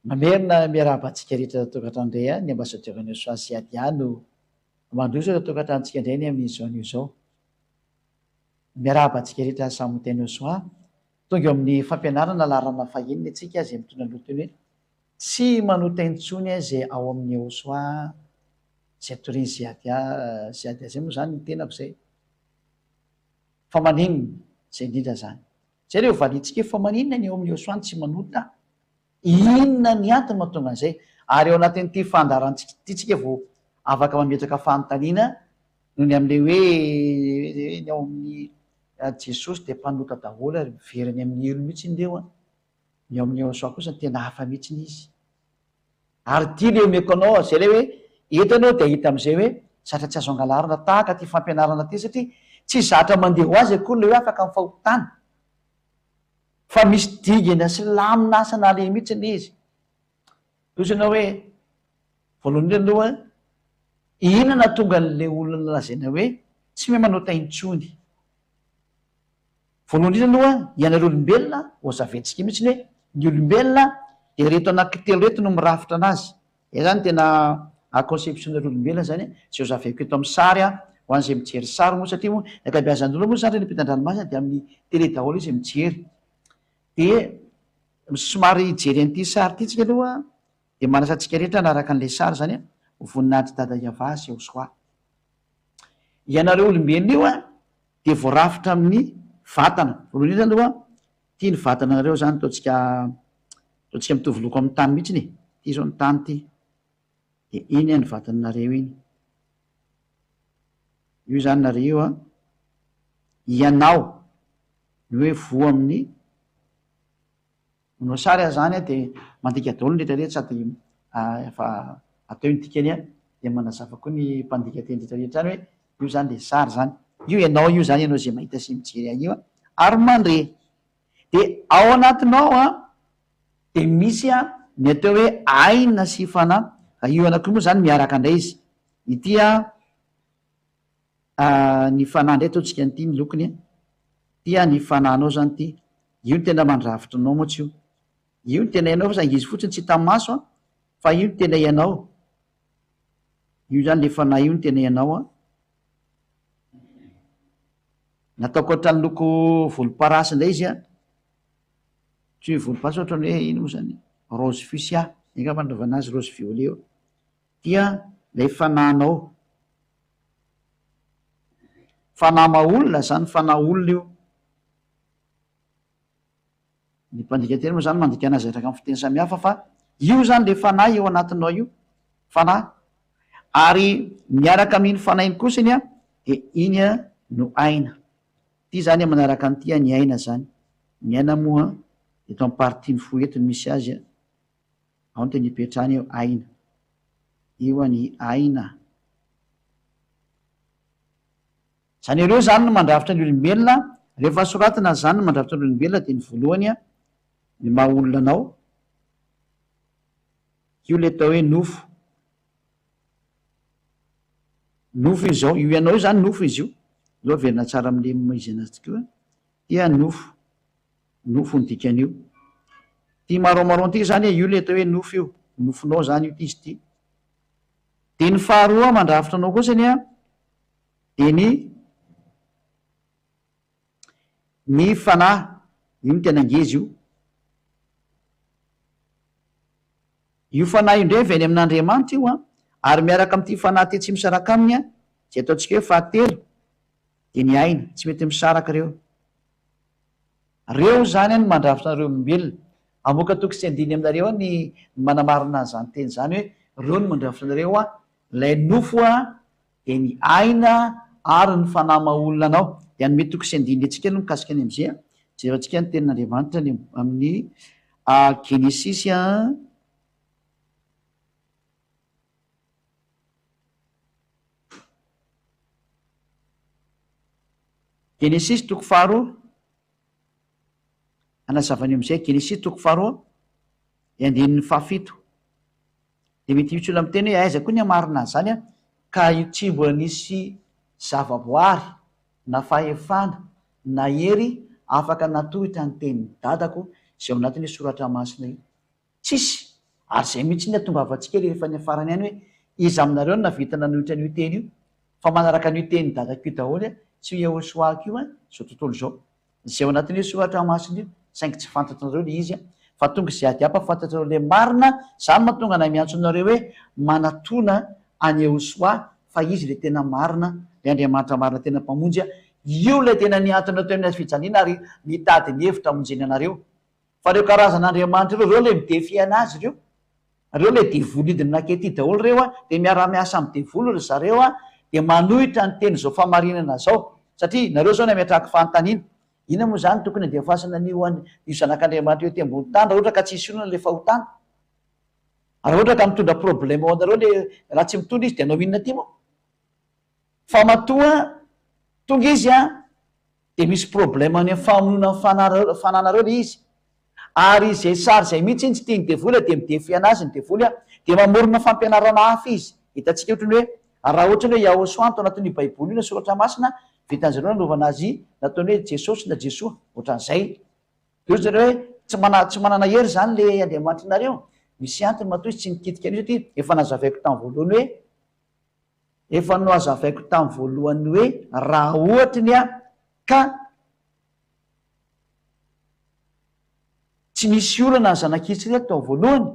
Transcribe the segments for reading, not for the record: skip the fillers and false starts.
mamerina miarabantsika rehetra tokantrano indray a ny ambasadreny soasiadiano mandroso tokantranontsika indray ny amin'izaon'io zao miarabantsika rehetra samoteny soa tonga eo amin'ny fampianarana larana fahininy atsika zay mitondra loteny hoe tsy manota intsony zay ao amin'ny osoa zay toriny ziady zay moa zany ny tenako zay fa maninona zay indrindra zany zay le hovalitsika fa maninona ny eo amin'ny osoany tsy manota inona ny antony mahatonga an'izay ary eo anatin'ity fandarantsika ty tsika vao afaka mametraka fanontaniana noho ny am'le hoe ny ao amin'ny jesosy de mpanota daholo ary miveriny amin'ny elo mihitsy indeo a ny ao amin'ny osoa kosa ny tena hafa mihitsiny izy ary ty le omeko anao zay le hoe etanao de hita am'izay hoe zatra tsy azo angalarina tahaka ty fampianarana ty satria tsy zatra mandeha ho azy akory le hoe afaka my fahotana fa misy digina sy laminasana le mihitsy ny izy tosanao hoe voalohany aloha inona tonga n'le olona lazaina hoe tsy me manota intsony voalohany indrindra aloha ianar'olombelona ozaventsika mihitsy ny hoe ny olombelona de reto anankitelo reto no mirafitra anazy e zany tena conceptionn'olombelona zany zay ozaveko eto amin'ny sary a ho an'izay mijery sary moa satria moa akabeazan'olo moa zany ny mpitandranomasina de amin'ny tele daholo izy mijery de somary ijery an'ity sary ty tsika aloha de manasantsika rehetra naraka an'le sary zany a voninahitry dada iava sy eo soa ianareo olombelona io a de voarafitra amin'ny vatana voalohany indrindra aloha tia ny vatana nareo zany taontsika mitovy loko amin'ny tany mihitsy ny ty zao ny tany ty de iny a ny vatananareo iny io zany nareo a ianao ny hoe voa amin'ny manao sary a zany a de mandika daolo ny rehetrarehetra sady efa atao iny dikany a de manazava koa ny mpandika teny rehetrarehetra any hoe io zany le sary zany io ianao io zany ianao zay mahita sy mijery an'io a ary mandre de ao anatinao a de misy a ny atao hoe aina sy fana io anakiro moa zany miaraka andray izy ity a ny fana ndray ataontsika nyity ny lokony a ty a ny fananao zany ty io ny tena mandravitra anao moa tsy io ny tena ianao fa sangizy fotsiny tsy hita maso a fa io ny tena ianao io zany le fana io ny tena ianao a nataoko ohatrany loko volomparasy indray izy a tsy hoe volomparasy ohatrany hoe ino moa zany rose fusia eka mandrovana azy rose violet eo dia lay fananao fanama olona zany fana olona io ny mpandika teny moa zany mandika anazy raka amin'ny fiteny samihafa fa io zany le fanahy eo anatinao io fanahy ary miaraka amin'iny fanainy kosiny a de iny a no aina ty zany a manaraka anyity a ny aina zany ny aina moa eto amin'ny partiny foetiny misy azy a ao ny teny ipetrany eo aina io a ny aina zany ireo zany no mandravitra ny olombelona rehefa soratina zany no mandravitra ny olombelona de ny voalohany a ny maha olona anao io le atao hoe nofo nofo izy zao io ianao io zany nofo izy io io averina tsara am'le izy anazytikeo dia nofo nofo ny dikan'io ty maromaron ty zany io le atao hoe nofo io nofonao zany io ty izy ty de ny faharoa mandravitra anao kosany a de ny fanahy io ny tena angezy io fanahy io ndray avy any amin'andriamanitra io a ary miaraka am'ty fanahy ty tsy misaraka aminy a zay ataontsika hoe fahatelo de ny aina tsy mety misaraka reo zany a ny mandravitra nareo olombelona amoka toky sy andiny aminareo a ny manamarina zany teny zany hoe reo no mandravitra nareo a lay nofo a de ny aina ary ny fanama olona anao de anymety toky sy andiny atsika aloha mikasika any am'izay a zay fatsika ny tenin'andriamanitra ny amin'ny genesisy a genesisy toko faharoa anazavany am'izay genesisy toko faharoa de andinin'ny fahafito de mety itsy olo am'teny hoe aiza koa ny amarina zany a ka io tsy mbola nisy zavaboary na fahefana na hery afaka natohitra ny tenin'ny dadako zay ao anatin'ny soratra masina io tsisy ary zay mihitsy ny atonga avantsika rehefa ny afarany ihany hoe izy aminareo navita nanohitra an'io teny io fa manaraka an'io teny dadako io daholo tsy Yehosoako io zao tontolo zao zay ao anatin'io soratra masina io saingy tsy fantatrareo le izy fa tonga izay adiapa fantatrareo le marina zany mahatonga na miantso anareo hoe manatona any Yehosoa fa izy le tena marina le Andriamanitra marina tena mpamonjy io le tena niantona teo amin'ny fijaliana ary mitady ny hevitra amonjeny anareo fa reo karazan'Andriamanitra reo le midefy anazy reo le devoly idiny nakety daholo reo de miara-miasa amin'ny devoly ry zareo de manohitra ny teny zao famarinana zao satria nareo zao ny ametrahako fanontaniana ina moa zany tokony andefasana io zanak'Andriamanitra eo ty ambony tany raha ohatra ka tsisy olona le fahotana raha ohatra ka mitondra problema ao anareo le raha tsy mitondra izy de anao inona ty moa fa matoa tonga izy de misy problema any famonona fananareo le izy ary zay sary zay mihitsy iny tsy tiany devoly de midefy anazy ny devoly de mamorona fampianarana hafa izy hitantsika ohatrany hoe raha ohatrany hoe Yahosoa to anatin'ny baiboly io na soratra masina vitan'zareo nanaovana azy nataony hoe Jesosy na Jesoa ohatran'izay de zareo hoe tsy manana hery zany le Andriamanitra nareo misy antony matoa izy tsy nikitika an'io satria efa nazavaiko tamin'ny voalohany hoe efa no azavaiko tamin'ny voalohany hoe raha ohatrany ka tsy misy olana ny zanak'Israely reto tao voalohany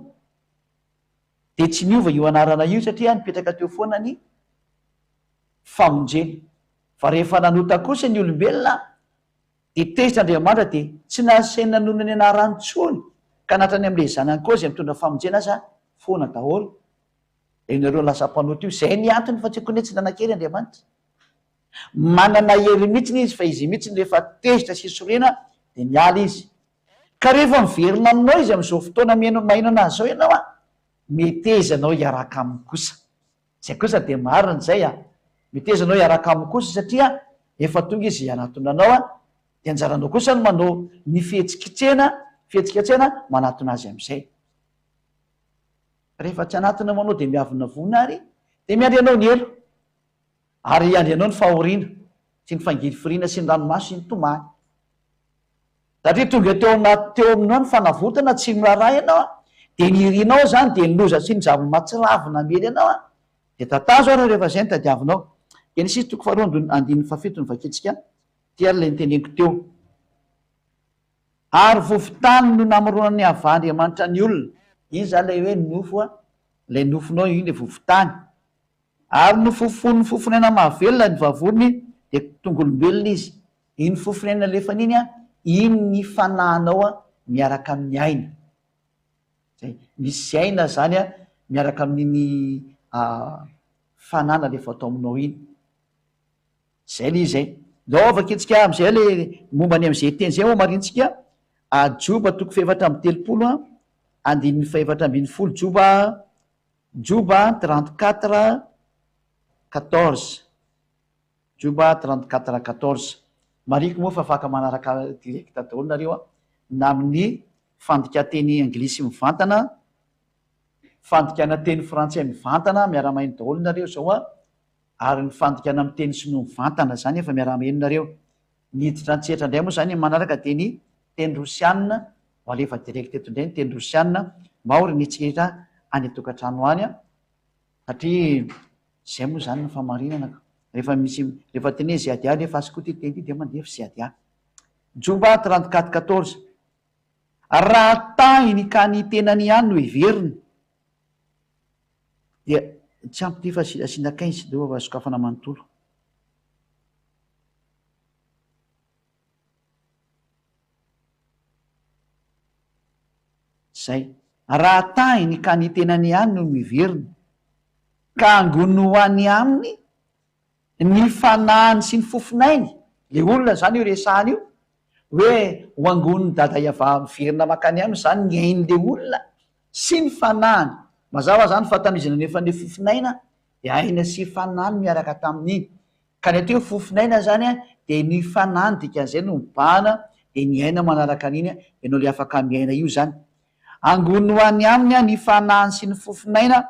de tsy miova io anarana io satria nipetraka teo foana ny famonjeny fa rehefa nanota kosa ny olombelona de tezitr'Andriamanitra de tsy nasaina nanona ny anarantsony ka natrany am'le zanany koa zay mitondra famonjena aza foana daholo de nareo lasa mpanota io zay ny antony fa tsy akony tsy nanan-kery Andriamanitra manana hery mihitsiny izy fa izy mihitsiny rehefa tezitra sy sorena de miala izy ka rehefa miverina aminao izy am'izao fotoana mahino anazy zao ianao metezanao hiaraka aminy kosa zay kosa de marina zay metezanao hiaraka aminy kosa satria efa tonga izy anatonanao de anjaranao kosa no manao ny fihetsikatsena manatona azy am'izay rehefa tsy anatona manao de miavina vona ary de miandrianao ny elo ary andrianao ny fahoriana sy ny fangily firiana sy ny ranomaso sy ny tomany satria tonga teo aminao ny fanavotana tsy miraray ianao de nirinao zany de nyloza sy ny zavony matsiravina mely ianao de tatazo ary rehefa zay ny tadiavinao Genesis toko faharoa andininy fafito ny vaketsika tia le niteneniko teo ary vovitany no namoronany ava Andriamanitra ny olona iny zany le hoe nofo le nofonao iny le vovitany ary no fofony fofonaina mahavelona ny vavony de tongolombelona izy iny fofonaina lefany iny iny ny fanahinao miaraka amin'ny aina zay misy aina zany miaraka amin'iny fanana lefa atao aminao iny zay le izy zay dao vaketsika am'izay le mombany am'izay teny zay moa marintsika Joba toko fahefatra amby telopolo andininy fahefatra ambin'ny folo Joba 34:14 Joba 34:14 mariko moa fa afaka manaraka direkta daholo nareo na amin'ny fandika teny anglisy mivantana fandikana teny frantsay mivantana miara-maino daholo nareo zao ary ny fandikana amin'ny teny sinoa mivantana zany efa miara-maino nareo niditra antsetra indray moa zany manaraka de ny teny rosianina ho alefa direct eto indray ny teny rosianina maory nitseritra any atokantrano any satria zay moa zany ny famarinana rehefa teny zay adia nefa asykoa ty teny ty de mandefa zay adia Joba 34:14 raha tahiny ka ny tenany ihany no iveriny dia tsy ampy ty fa asinakaisy de ova sokafana manontolo zay raha tahiny ka ny tenany ihany no miveriny ka angonoany aminy ny fanahiny sy ny fofinainy le olona zany io resahany io hoe ho angonony dada iava miverina makany aminy zany ny ain'le olona sy ny fanahiny mazava zany fatamizana nefa ny fofinaina de aina sy fanahiny miaraka tamin'iny ka ny ateo fofinaina zany de ny fanahiny dikan'izay no mibahana de ny aina manaraka an'iny ianao le afaka miaina io zany angonoany aminy ny fanahiny sy ny fofinaina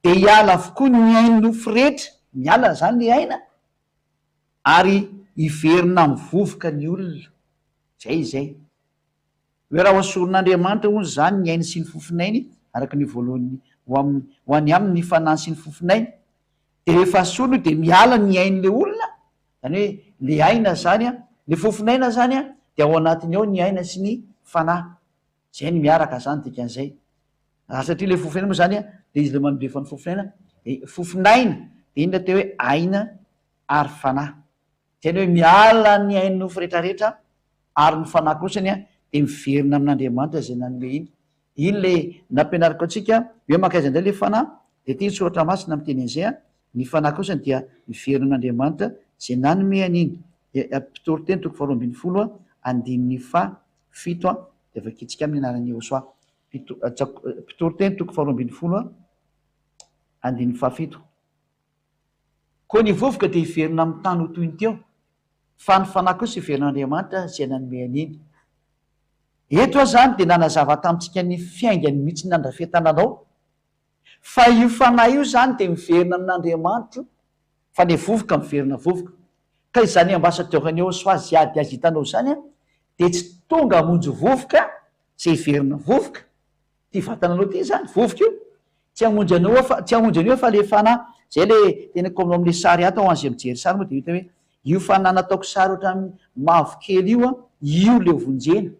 de hiala avokoa ny ainy nofo rehetra miala zany le aina ary iverina mivovoka ny olona zay hoe raha hoasoron'Andriamanitra hono zany ny ainy sy ny fofinainy araka ny voalohany ho any amin'ny fanany sy ny fofinainy de rehefa solo de miala ny ain'le olona zany hoe le aina zany a le fofinaina zany a de ao anatiny ao ny aina sy ny fanahy zay ny miaraka zany dikan'izay satria le fofinaina moa zany a de izy le manodrefa ny fofinaina fofinaina de iny le teo hoe aina ary fanahy zany hoe miala ny ain'ny nofo rehetrarehetra ary ny fanahy kosany a de miverina amin'Andriamanitra zay nanome iny le nampianariko atsika hoe makaiza indray le fanahy de ty soratra masina amiteny an'izay a ny fanahy kosany dia miverina amin'Andriamanitra zay nanome an'iny Mpitoroteny toko 2:20 andininy fito de vakitsika amin'ny anaran'ny Iosoa Mpitoroteny toko 2:20 andininy fito koa ny vovoka de hiverina amin'ny tany ho toy ny teo fa ny fanahy kosa hiverina amin'Andriamanitra zay nanome an'iny eto a zany de nanazava tamintsika ny fiaingany mihitsy nandrafetananao fa io fanahy io zany de miverina amin'Andriamanitra fa le vovoka miverina vovoka ka izany ambasadorany Iosoa ziady azy hitanao zany a de tsy tonga hamonjy vovoka zay hiverina vovoka ty vatananao ty zany vovoka io tsy hamonjy anio fa le fanahy zay le tenako aminao am'le sary ato ho an'zay mijery sary moa de hita hoe io fanahy nataoko sary ohatra mavokely io a io le hovonjena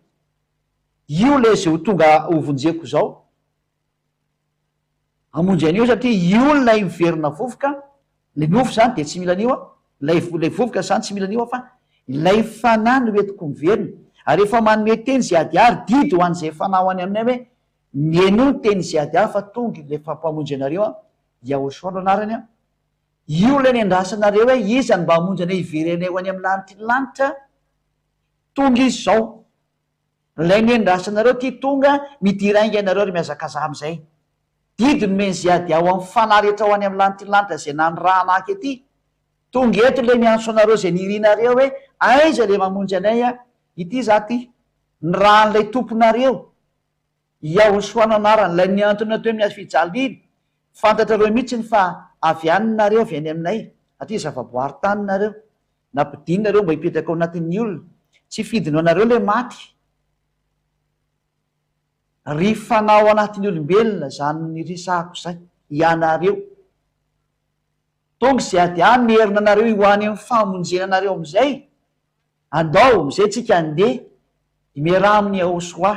io le zay ho tonga hovonjeko zao amonjy an'io satria io lay miverina vovoka le nofo zany de tsy mila an'io a lay vovoka zany tsy mila an'io fa lay fanahy no entiko miverina ary rehefa manome teny zay adiary didy ho an'izay fanahy ho any aminay hoe mieno ny teny zay adiary fa tonga le fampamonjy anareo a Yahosoa no anarany a io le nendrasanareo hoe izany mba hamonjy anay hiverenay ho any amin'ny lanitry ny lanitra tonga izy zao lay nendrasanareo ty tonga midirangy anareo ary miazakaza am'izay didy nomeny zay ady ao amin'ny fanahy rehetra ho any amin'ny lanitry ny lanitra zay nany raha anaky aty tonga eto le miantso anareo zay nirinareo hoe aiza le mamonjy anay a ity za ty ny rahan'lay tomponareo Yahosoa no anarany lay niantona teo miazy fijaliny fantatrareo mihitsy ny fa avy anynareo avy any aminay atria zavaboary taninareo nampidinareo mba hipetraka ao anatin'ny olona tsy fidinao anareo le maty ry fanahy ao anatin'ny olombelona zany ny risahako zay ianareo tonga zay ady merina anareo ioany amin'ny famonjena anareo am'izay andao am'izay tsika andeha imeraha amin'ny Yahosoa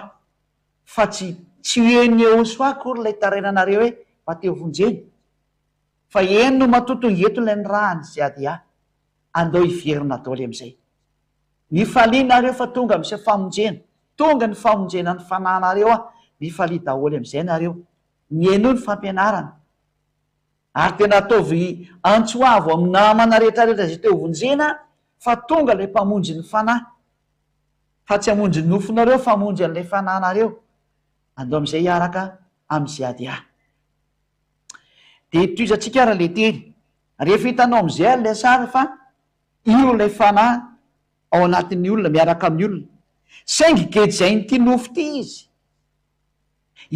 fa tsy hoen'ny Yahosoa akory lay taraina anareo hoe fa teo vonjeny fa eny no matotonga eto lay ny rahany zay ady andao hiverina daoly am'izay mifalinareo fa tonga am'izay famonjena tonga ny famonjena ny fanahinareo a mifalia daholy am'izay nareo mieno ny fampianarana ary tena ataovy antsoavo amin'ny namana rehetrarehetra zay teo vonjena fa tonga lay mpamonjy ny fanahy fa tsy hamonjy ny nofonareo fa hamonjy an'lay fanahinareo andao am'izay hiaraka am'izay ady de toizatsika raha le teny rehefa hitanao am'izay alay sary fa io lay fanahy ao anatin'ny olona miaraka amin'ny olona saingy gejay nyty nofo ty izy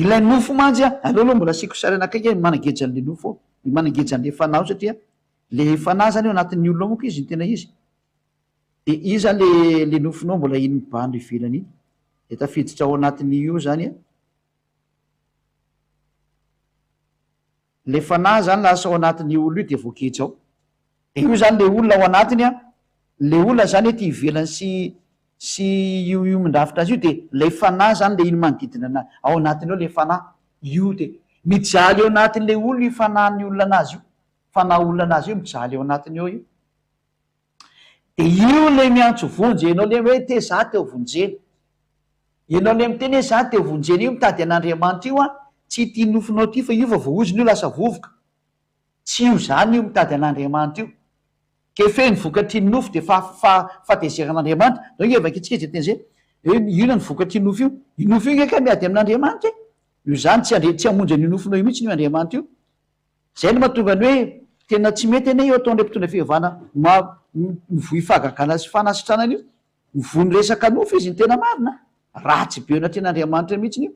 ilay nofo manjy a aleo aloha mbola siko sary anakaiky manageja an'le nofo manageja an'le fanahy satria le fanahy zany eo anatin'ny olona moko izy ny tena izy de io zany le nofonao mbola iny mibano ivelany iny de tafiditra ao anatin'ny io zany a le fanahy zany lasa ao anatin'ny olo io de voaketra ao de io zany le olona ao anatiny a le olona zany hoe ty ivelany sy io mindrafitra azy io de lay fanahy zany le iny manodidina ao anatiny ao le fanahy io de mijaly ao anatin'le olona io fanahin'ny olona anazy io fanahy olona anazy io mijaly ao anatiny ao io de io le miantso vonjy enao le hoe te za teo vonjena enao le miteny hoe za teo vonjena io mitady an'Andriamanitra io a tsy ty nofonao ty fa io fa voaoziny io lasa vovoka tsy io zany io mitady an'Andriamanitra io ke feny vokatry ny nofo de fatezeran'Andriamanitra dao nge vakitsika izy teny zay ina ny vokatry ny nofo io nofo io nge ka miady amin'Andriamanitra io zany tsy hamonjy an'io nofonao io mihitsy io Andriamanitra io zay no mahatonga ny hoe tena tsy mety ane io ataon'le mpitondra fihevana mivoy fagagana sy fanasitranana io mivony resaka nofo izy ny tena marina ratsy be eo anatryn'Andriamanitra mihitsy io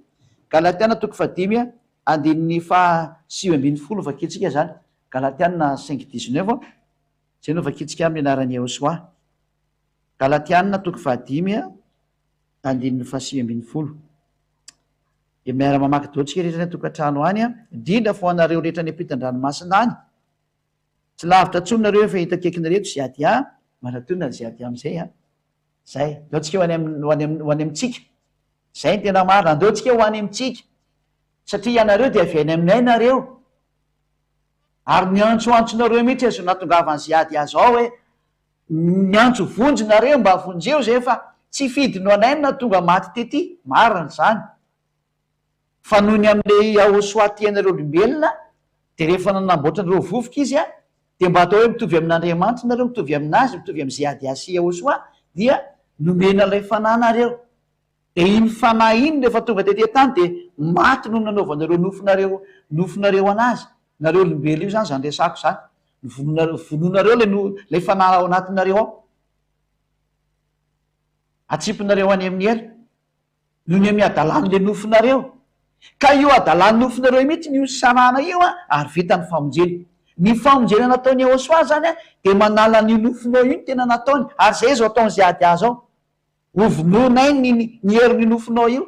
Galatiana 5:7-10 vakitsika zany Galatiana 5:19 zay no vakitsika amin'ny anaran'ny Yahosoa Galatiana 5:7-10 de miara-mamaky doantsika rehetra ny tokantrano any a indrindra fo anareo rehetra ny ampitan-dranomasina any tsy lavitra tsononareo efa hitakekinareto ziady a manatonina ziady am'izay a zay deotsika ho any amitsika zay ny tena marina andeotsika ho any amitsika satria ianareo de avy any aminay nareo ary niantsoantsonareo mihitsy azo natongavany ziady azao hoe niantso vonjinareo mba vonjeo zay fa tsy fidino anay na tonga maty tety marina zany fa nohony am'le ahosoatianareo olombelona de rehefa nanamboatranareo vovoka izy a de mba atao hoe mitovy amin'andriamanitra nareo mitovy aminazy mitovy am'ziady asy ahosoa dia nomena lay fananareo de iny fanahy iny rehefa tonga tete tany de maty no nanaovanareo nofonareo anazy nareo olombelo io zany resako zany vononareo lay fanahy ao anatinareo ao atsipinareo any amin'ny ela nohony miadalan'le nofonareo ka io adalany nofonareo mihitsy nio sanana io a ary vita ny famonjena ny famonjena nataony ahosoa zany a de manala ny nofonao iny tena nataony ary zay zao ataony ziady azy ao ovononay ny herin'ny nofonao io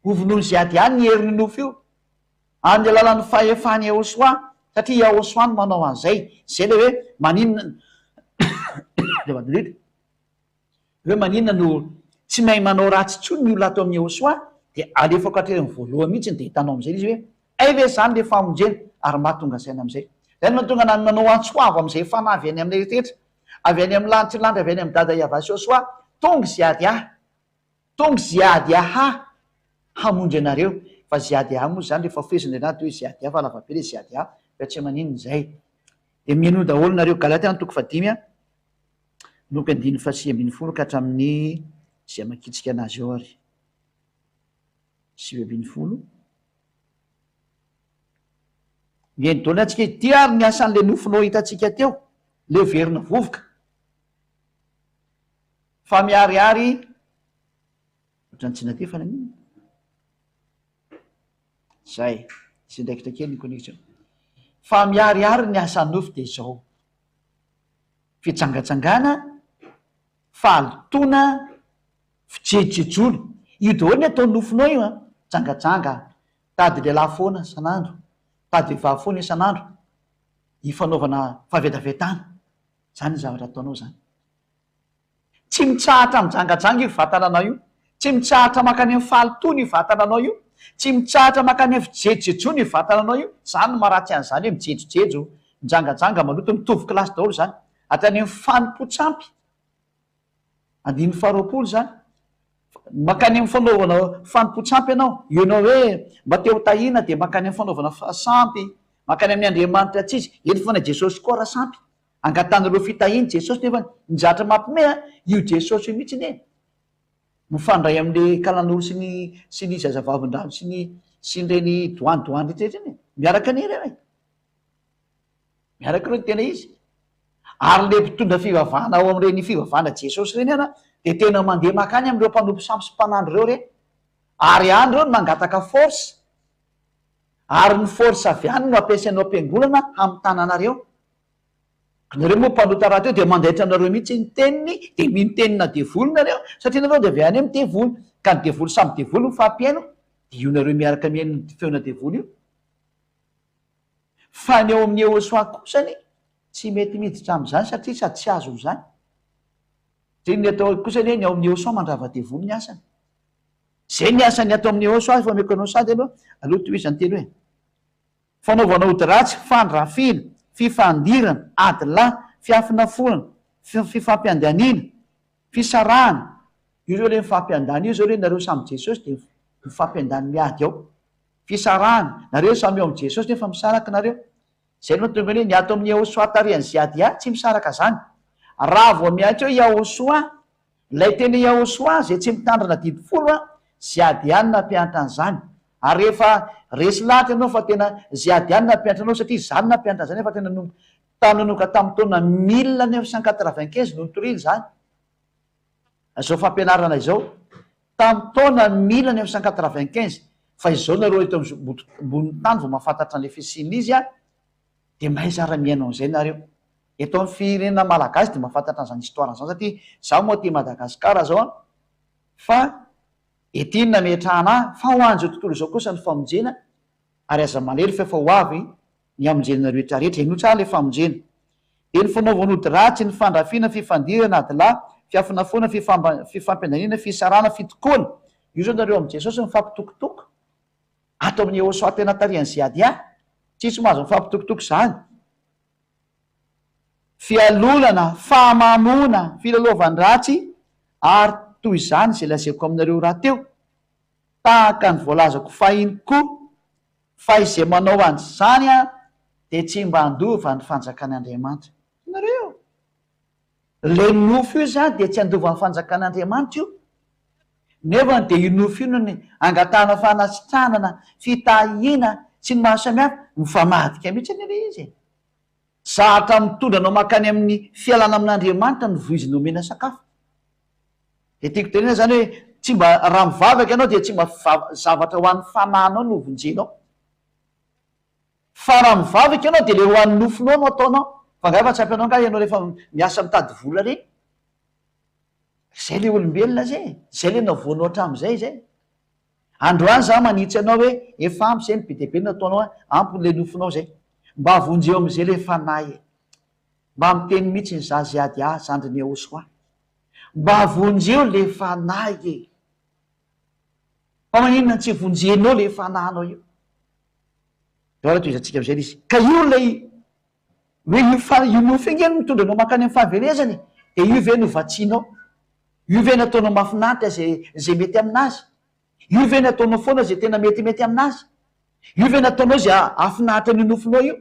ovonony ziady any ny herin'ny nofo io any alalan'ny fahefany ahosoa satria ahosoa ny manao an'izay zay le hoe maninona hoe maninona no tsy mahay manao ratsy tsony ny olo ato amin'ny ahosoa de alefako atreny voaloha mihitsy de hitanao am'izay izy hoe ay ve zany le famonjena ary mahatonga saina am'izay zay no mahatonga nany manao antsoavo am'izay fanavy any amin'y rehetra avy any am'ny lanitry landry avy any am'ny dada iavasy ahosoa tonga ziady tonga ziady aha hamonjy anareo fa ziady ah moa zany rehefa fezindrena ty hoe ziady fa lavabe le ziady fa tsy maninony zay de mieno daholo nareo galatia toko fadimy a noko andiny fasy ambiny folo ka hatramin'ny zay makitsika anazy eo ary sivy ambiny folo mieny daolona atsika ty ary ny asan'le nofonao hitatsika teo le verina vovoka fa miariary ohatrany tsy naty fana miny zay sy ndraikitra kely ny connexion fa miariary ny asan'ny nofo de zao fitsangatsangana fahalotona fijejejolo io daholo ny ataony nofonao io a tsangatsanga tady lehilahy foana isan'andro tady vehivavy foana isan'andro hifanaovana fahavetavetana zany ny zavatra ataonao zany tsy mitsahatra mijangajanga io vatananao io tsy mitsahatra makany amin'ny fahalotona io vatananao io tsy mitsahatra makany amin'ny fijejejony io vatananao io zany no maharatsy an'izany hoe mijejojejo mijangajanga maloto mitovy kilasy daholo zany atany amin'ny fanimpotsampy andiny faharoapolo zany makany amin'ny fanaovana fanimpotsampy ianao ianao hoe mba teo tahina de makany amin'ny fanaovana sampy makany amin'ny andriamanitra tsy izy eny fona jesosy koa raha sampy angatanareo fitahiny jesosy nefa nizatra mampime a io jesosy io mihitsy ne mifandray am'le kalan'olo sy ny zazavavin-drano sy nyreny doanydoany rehetrrehetra iny miaraka anireo e miaraka reo ny tena izy ary le mpitondra fivavahana ao am'ireny fivavahana jesosy reny ana de tena mandeha makany am'ireo mpanompo sampy sy mpanandro reo reny ary any reo no mangataka force ary ny force avy any no ampiasainao am-piangolana amin'ny tananareo nareo moa mpanota raha teo de mandaitra anareo mihitsy ny teniny de minotenina devoly nareo satria nareo de avy any amin'ny devoly ka ny devoly samy devoly mifampiaino de io nareo miaraka miaino feona devoly io fa ny ao amin'ny ahosoa kosany tsy mety miditra am'izany satria sady tsy azo zany zay ny atao kosany hoe ny ao amin'ny ahosoa mandrava devoly ny asany zay ny asany atao amin'ny ahosoa fa mekonao sady aloha aloha to izany teny hoe fanaovana ody ratsy fandrafina fifandirana adylahy fiafinaforana fifampiandanina fisarahana io zao le mifampiandany io zao re nareo samy jesosy de mifampiandany miady ao fisarahana nareo samy eo am' jesosy nefa misaraka nareo zay no tonga hoe ny ato amin'ny ahosoa tariany ziady a tsy misaraka zany raha vo miaitra hoe iahosoa lay tena iahosoa zay tsy mitandrana didifolo a ziady any nampianatra an'izany ary rehefa resy lahatra ianao fa tena ziady any nampianatra anao satria zany nampianatra zany efa tena taminoka tamin'ny taona 1995 no nitoriny zany zao fampianarana izao tamin'ny taona 1995 fa izao nareo eto ambony tany vo mahafantatra an'le fisiny izy a de mahay zara-miainao an'izay nareo eto amin'ny firenena malagasy de mahafantatra an'izany histoira zany satria zaho moa ty madagasikara zao a fa etinona metrahana fa ho an'izao tontolo izao kosa ny famonjena ary aza malery fa efa ho avy ny amonjenana rehetrarehetra ino tsara le famonjena de ny fanaovan'ody ratsy ny fandrafiana fifandirana adylahy fiafinafoana fifampiandanina fisarana fitokoana io zao nareo am' jesosy mifampitokotoko ato amin'ny Ehosoa tena tariany ziady tsisy mahazo mifampitokotoko zany fialolana fahamamona filalaovany ratsy ary toy izany zay lazaiko aminareo raha teo tahaka ny voalazako fahiny koa fa izay manao an'izany de tsy mba andova ny fanjakan'Andriamanitra nareo le nofo io zany de tsy andova ny fanjakan'Andriamanitra io nefany de io nofo io no ny angatahana fanasitranana fitahina sy ny maro samihafa mifamadika mihitsy any le izy zahatra mitondra anao makany amin'ny fialana amin'Andriamanitra ny voiziny omena sakafo de tiako tenena zany hoe tsy mba raha mivavaka ianao de tsy mba zavatra ho an'ny fananao no vonjenao fa raha mivavaka ianao de le ho an'ny nofonao no ataonao fa nga efa tsy ampy anao nga ianao rehefa miasa mitady vola reny zay le olombelona zay le navoanao hatram'izay zay androany za manitsy anao hoe efa ampy zay ny be deabe nataonao ampyny le nofonao zay mba avonjeo am'izay le fanahy mba miteny mihitsy ny zazy ady zandriny Ehosoa mba avonjeo le fanahy fa maninona tsy vonjenao le fanahinao io dora toizantsika am'izay izy ka io lay hoe io nofo ingeny mitondra anao makany amin'ny fahavelezany de io ve no vatsinao io ve nataonao mafinaritra zay mety aminazy io ve nataonao foana zay tena metimety aminazy io ve nataonao zay afinaritra ny nofonao io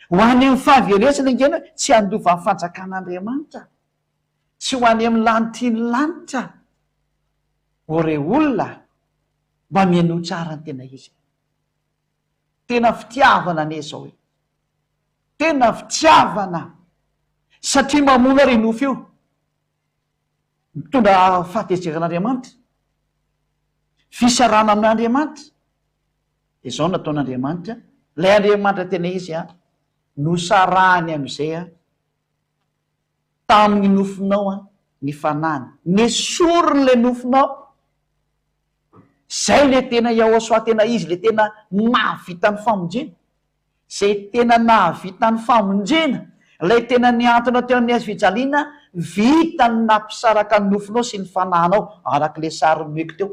ho any amin'ny fahavelezana ingena tsy andova ny fanjakan'Andriamanitra tsy ho any amin'ny lanitry ny lanitra ore olona mba miano tsara ny tena izy tena fitiavana ane zao hoe tena fitiavana satria mamona re nofo io mitondra fahatezerakan'Andriamanitra fisarana amin'Andriamanitra de zao nataon'Andriamanitra lay Andriamanitra tena izy nosarahany am'izay tamin'ny nofonao ny fanana nesorony le nofonao zay le tena Ehosoa tena izy le tena nahavita ny famonjena zay tena nahavita ny famonjena lay tena niantona teo amin'ny azy fijaliana vita ny nampisaraka ny nofonao sy ny fananao arak'le sary nomeko teo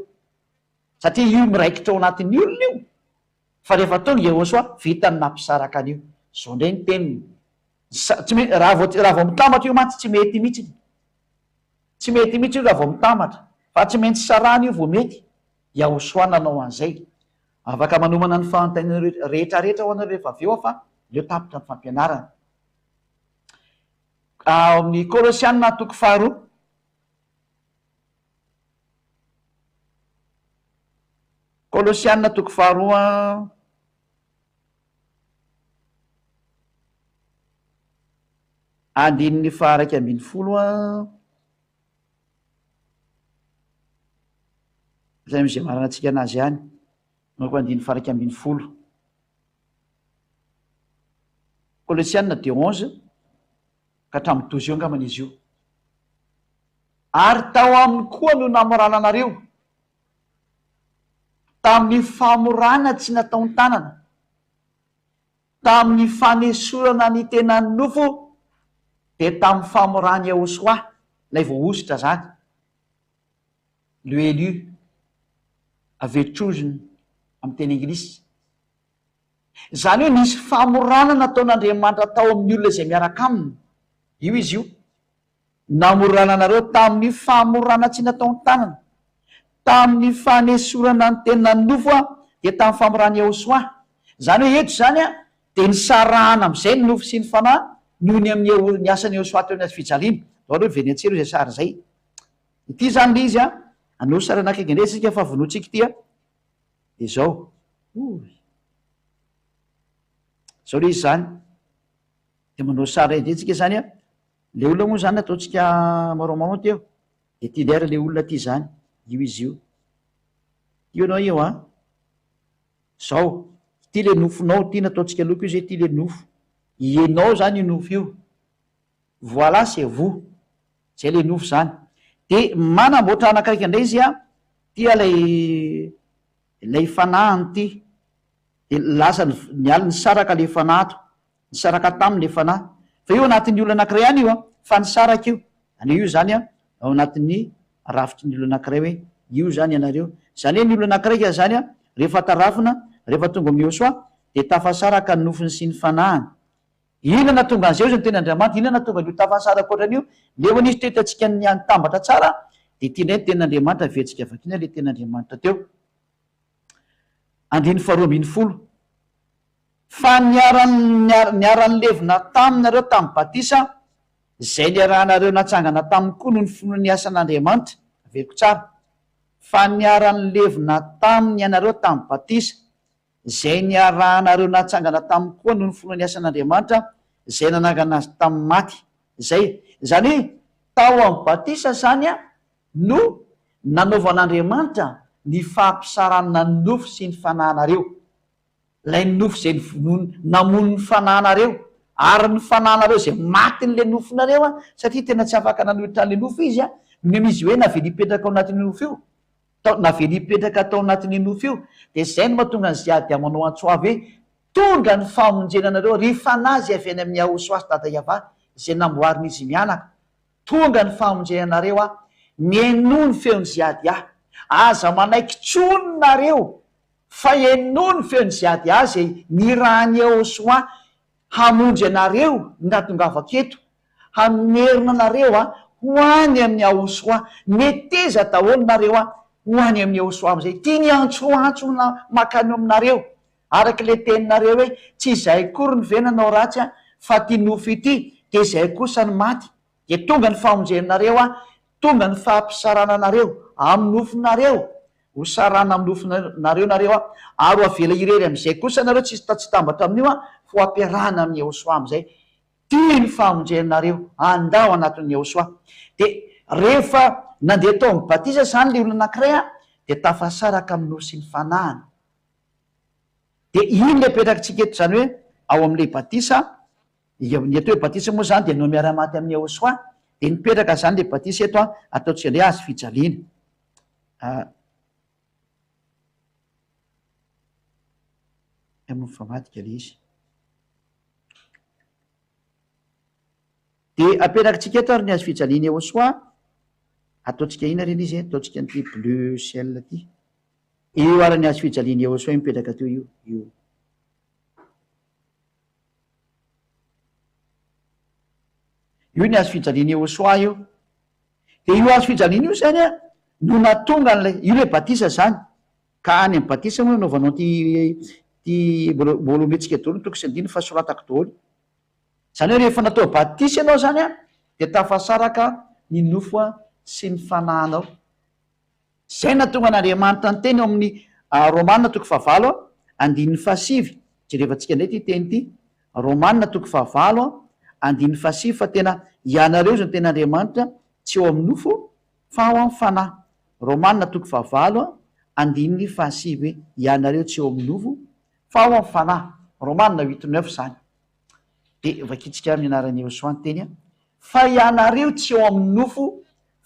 satria io miraikitra ao anatin'ny olona io fa rehefa tonga Ehosoa vita ny nampisaraka an'io zao indray ny teniny raha vao mitambatra io mantsy tsy mety mihitsy io raha vao mitambatra fa tsy maintsy sarany io vao mety Ehosoa nanao an'izay afaka manomana ny fanontaniana rehetrarehetra ho anareo rehefa aveo fa leo tapitra ny fampianarana amin'ny Kolosianina toko faharoa Kolosianina toko faharoa andininy faharaiky ambin'ny folo zay am'izay marana antsika anazy ihany noko andiny faharaiky ambin'ny folo Kolosianina de 11 ka hatramin'ny 12 eo angamana izy io ary tao aminy koa no namorana anareo tamin'ny famorana tsy nataony tanana tamin'ny fanesorana ny tenany nofo de tamin'ny famorany Ehosoa lay voaositra zany le élu avetroziny amin'ny teny anglisy zany hoe nisy famorana nataon'Andriamanitra tao amin'ny olona izay miaraka aminy io izy io namorana anareo tamin'ny famorana tsy nataony tanana tamin'ny fanesorana ny tenany nofo de tamin'ny famorany Ehosoa zany hoe eto zany de nisarahana am'izay ny nofo sy ny fanahy noho ny amin'ny ny asan'ny Ehosoa teo ny azy fijaliana zao reo veny antsero zay sary zay ity zany le izy anao sary anakaiky indray sika fa vonoatsika ity de zao zao le izy zany de manao sary indretsika zany le olona moa zany ataotsika maromaro teo de ty lera le olona ty zany io izy io anao io zao ty le nofonao ty nataotsika loko io zay ty le nofo ianao zany io nofo io voilà c'est vous zay le nofo zany de manamboatra anakaiky indray izy tia lay fanahany ty de lasa ny aly nisaraka le fanato nisaraka taminy le fanahy fa io anatin'ny olo anankiray any io a fa nisaraka io aneo io zany a ao anatin'ny rafitry ny olo anankiray hoe io zany ianareo zany hoe ny olo anankiray zany a rehefa tarafina rehefa tonga amin'ny Iosoa de tafasaraka ny nofiny sy ny fanahiny inona tonga an'izay zany ten'Andriamanitra inona tonga ny tafasaraka ohatran'io leo nisy toetantsika ny antambatra tsara de tianay ten'Andriamanitra vetsika vakina le ten'Andriamanitra teo andiny faharoa ambin'ny folo fa niaran'ny levina taminareo tamin'ny batisa zay niarahanareo natsangana tamin'ny koa no ny finoana ny asan'Andriamanitra averiko tsara fa niaran'ny levina taminy ianareo tamin'ny batisa zay niarahanareo natsangana tamin'ny koa no ny finoana ny asan'Andriamanitra zay nanangana azy tamin'ny maty zay zany hoe tao amin'ny batisa zany a no nanaovan'Andriamanitra ny fampisaranana ny nofo sy ny fanahinareo lay nofo zay namono ny fanahinareo ary ny fanahinareo zay maty n'le nofonareo a satria tena tsy afaka nanohitrany le nofo izy a no izy hoe navely hipetraka ao anatin'ny nofo io navely hipetraka tao anatin'ny nofo io de zay no mahatonga ny ziady amanao antsoavy hoe tonga ny famonjenanareo ry fanazy avy any amin'ny ahosy dada iava zay namboarinizy mianaka tonga ny famonjenanareo a mienoa ny feony ziady aza manaiky tsononareo fa enoa ny feony ziady zay ny rahany Ahosoa hamonjy anareo natongavako eto hamerina anareo ho any amin'ny Ahosoa meteza daholo nareo ho any amin'ny Ahosoa am'izay tia ny antsoantsona makany aminareo araky le teninareo hoe tsy izay kory ny venanao ratsy fa ty nofo ity de zay kosa ny maty de tonga ny famonjenanareo tonga ny fampisarana anareo amin'ny nofonareo ho sarana amin'ny nofonareo nareo ary ho avela irery am'izay kosa nareo tsy tambatra amin'io fo ampiarahana amin'ny Ahosoa am'izay tia ny famonjenanareo andao anatin'ny Ahosoa de rehefa nandeha tao amin'ny batisa zany le olo anankiray de tafasaraka amin'ny nofo sy ny fanahiny de iny le apetrakintsika eto zany hoe ao amin'le batisa ny atao hoe batisa moa zany de no miara-maty amin'ny Ahosoa de nipetraka zany le batisa eto ataotsika le azy fijaliana mifamadika le izy de apetrakintsika eto ary ny azy fijaliana Ahosoa ataotsika ina reny izy ataotsika nyty bleu ciel ty io ary ny azy fijaliana Ahosoa mipetraka teo io ny azo fijaliana Ahosoa io de io azo fijaliana io zany no natonga n'lay io le batisa zany ka any amin'ny batisa moa naovanao ty bolometsika daholo toko sy andiny fa soratako daholo zany hoe rehefa natao batisa ianao zany de tafasaraka ny nofo sy ny fanahinao zay natonga an'Andriamanitra ny teny ao amin'ny Romanina toko fahavalo andin'ny fahasivy jerevantsika ndray ty teny ty Romanina toko fahavalo andin'ny fahasivy fa tena ianareo zany ten'Andriamanitra tsy eo amin'ny nofo fa ao amin'ny fanahy Romanina toko fahavalo andin'ny fahasivy ianareo tsy eo amin'ny nofo fa ao amin'ny fanahy Romanina 8:9 zany de vakitsika amin'ny anaran'ny Ahosoa ny teny fa ianareo tsy eo amin'ny nofo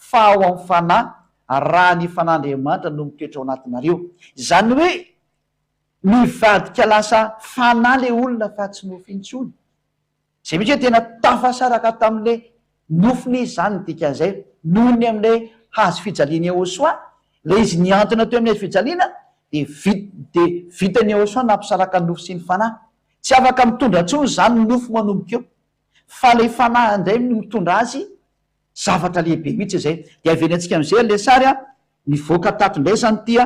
fa ao amin'ny fanahy raha ny fanandriamanitra no mitoetra ao anatinareo zany hoe mivadika lasa fanahy le olona fa tsy nofo intsony zay mihitsy hoe tena tafasaraka tamin'le nofony izy zany dikan'izay noho ny amin'le hazo fijaliana Ahosoa le izy niantona teo amin'ny hazo fijaliana de vitany Ahosoa nampisaraka ny nofo sy ny fanahy tsy afaka mitondra ntsony zany nofo manomboka eo fa le fanahy indray no mitondra azy zavatra lehibe mihitsy zay de aveny antsika am'izay le sary nivoaka tato indray zany tia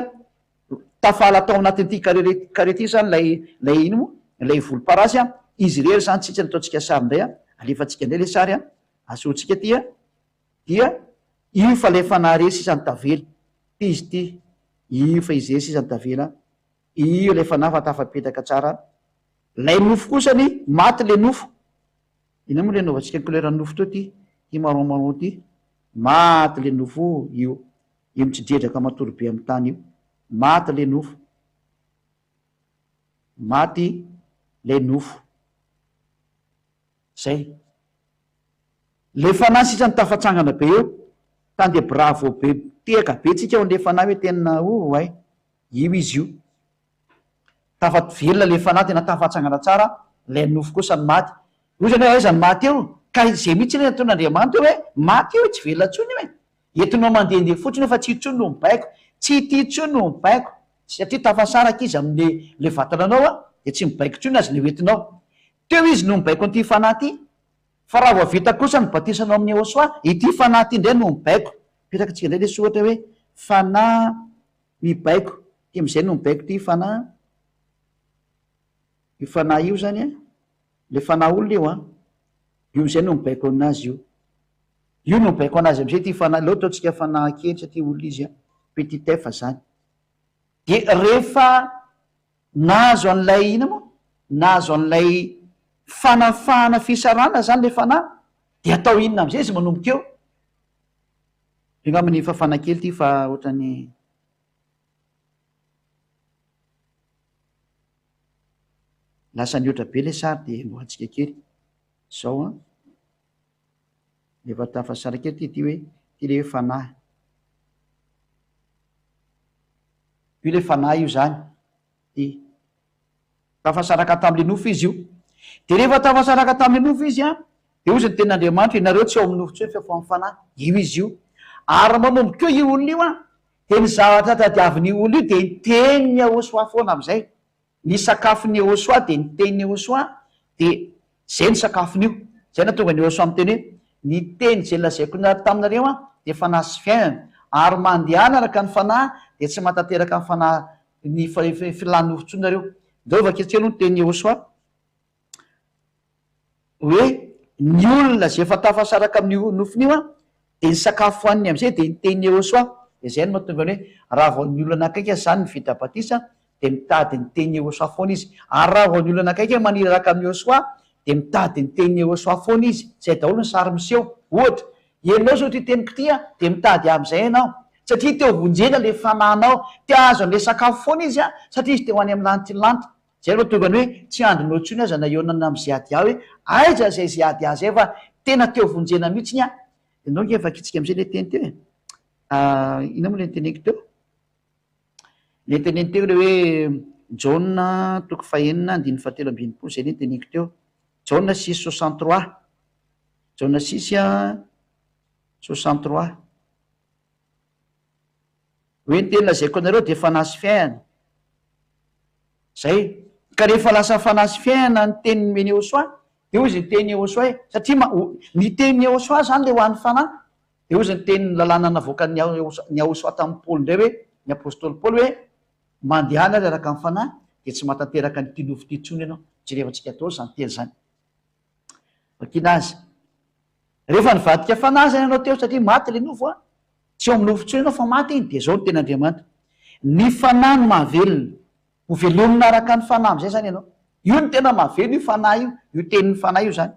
tafala tao anatin'ity karety zany lay ino lay volomparasy izy rery zany tsitsy nataontsika sary indray alefantsika indray le sary asotsika ty dia io fa le fanahy resy isany tavely ty izy ty io fa izy resy isany tavela io le fanahy fa tafapetraka tsara lay nofo kosany maty le nofo ina moa le naovantsika ny couleur nofo teo ty marron ty maty le nofo io mitsidredraka matory be amin'ny tany io maty le nofo maty le nofo zay le fanahy sisany tafatsangana be eo tany de bravo be tehaka be tsika ao le fanahy hoe tena ay io izy io tafaty velona le fanahy tena tafatsangana tsara lay nofo kosa ny maty ozany hoe aizany maty eo ka zay mihitsy le nataon'Andriamanitra hoe maty eo tsy velona tsony hoe entinao mandehandeha fotsiny fa tsy tsony no mibaiko tsy ty tsony no mibaiko satria tafasaraka izy amle vatananao a de tsy mibaiko tsony azy le oentinao teo izy no mibaiko an'ity fanahy ty fa raha vao vita kosa ny batisanao amin'ny Ahosoa ity fanahy ty indray no mibaiko petraka tsika indray le sohatra hoe fanahy mibaiko ty am'izay no mibaiko ty fanahy io fanahy io zany a le fanahy olona io a io am'izay no mibaiko aminazy io no mibaiko anazy am'izay ty fanahy leo ataotsika fanahy kely satria olona izy a petit f zany de rehefa nahazo an'lay ina moa nahazo an'lay fanafahana fisarana zany le fanahy de atao inona am'izay izy manomboka eo angambany fafana kely ty fa ohatrany lasa ny oatra be le sary de mboatsika kely zao a lefa tafasara kely ty hoe ty le hoe fanahy io le fanahy io zany ty tafasaraka tam'le nofo izy io de rehefa tafasaraka tam'le nofo izy a de ozy ny ten'Andriamanitra inareo tsy ao amin'ny nofo tsy hoe fefa amin'ny fanahy io izy io ary manomboka eo io olona io a de ny zavatra tadiavin'io olona io de niteniny Ahosoa foana am'izay ny sakafony Ahosoa de niteniny Ahosoa de zay ny sakafon'io zay na tonga ny Ahosoa am'teny hoe ny teny zay lazaiko taminareo a de fanahy sy fiainana ary mandehana araka ny fanahy de tsy matateraka ny fanahy ny filany nofo nareo deo vaketsika aloha ny teny Ahosoa hoe ny olona zay efa tafasaraka amin'ny nofon'io a de ny sakafo hoaniny am'izay de niteniny Ahosoa de zay no mahatonga hoe raha vao ny olona anakaiky zany ny vita batisa de mitady ny teny Ahosoa foana izy ary raha vao ny olona anakaiky maniry araka amin'ny Ahosoa de mitady ny teny Ahosoa foana izy zay daholo ny sary miseho ohatra ianao zao ty teniko ty a de mitady am'izay ianao satria teo vonjena le fananao te azo an'le sakafo foana izy a satria izy te ho any amin'ny lanitra lanitra zay no tonga ny hoe tsy andronao tsony aza na eonana am'zay ady aho hoe aiza zay zay ady ahy zay fa tena teo vonjena mihitsiny a de nao nge vakitsika am'izay le teny teo e ina moa le nyteneniko teo le teneny teo le hoe Jauna toko fahenina andiny fahatelo ambinipolo zay le nyteneniko teo Jauna 6:63 Jauna 6:63 hoe ny teny lazaiko anareo de fanahy sy fiainana zay ka rehefa lasa fanahy sy fiainana ny teny meny Ahosoa de ozy ny teny Ahosoa e satria ny teny Ahosoa zany le ho an'ny fanahy de ozy ny teny lalàna navoaka ny Ahosoa tamin'ny Paoly ndray hoe ny apôstôly Paoly hoe mandehana ary araka ny fanahy de tsy matateraka ny ty nofo ty tsony ianao tsy rehefatsika atao zany teny zany vakina azy rehefa nivadika fanahy zany ianao teo satria maty le nofo a tsy eo amin'ny nofo tsony ianao fa maty iny de zao ny ten'Andriamanitra ny fanahy no mahavelona ho velomina araka ny fanahy am'izay zany ianao io ny tena mahavelo io fanahy io tenin'ny fanahy io zany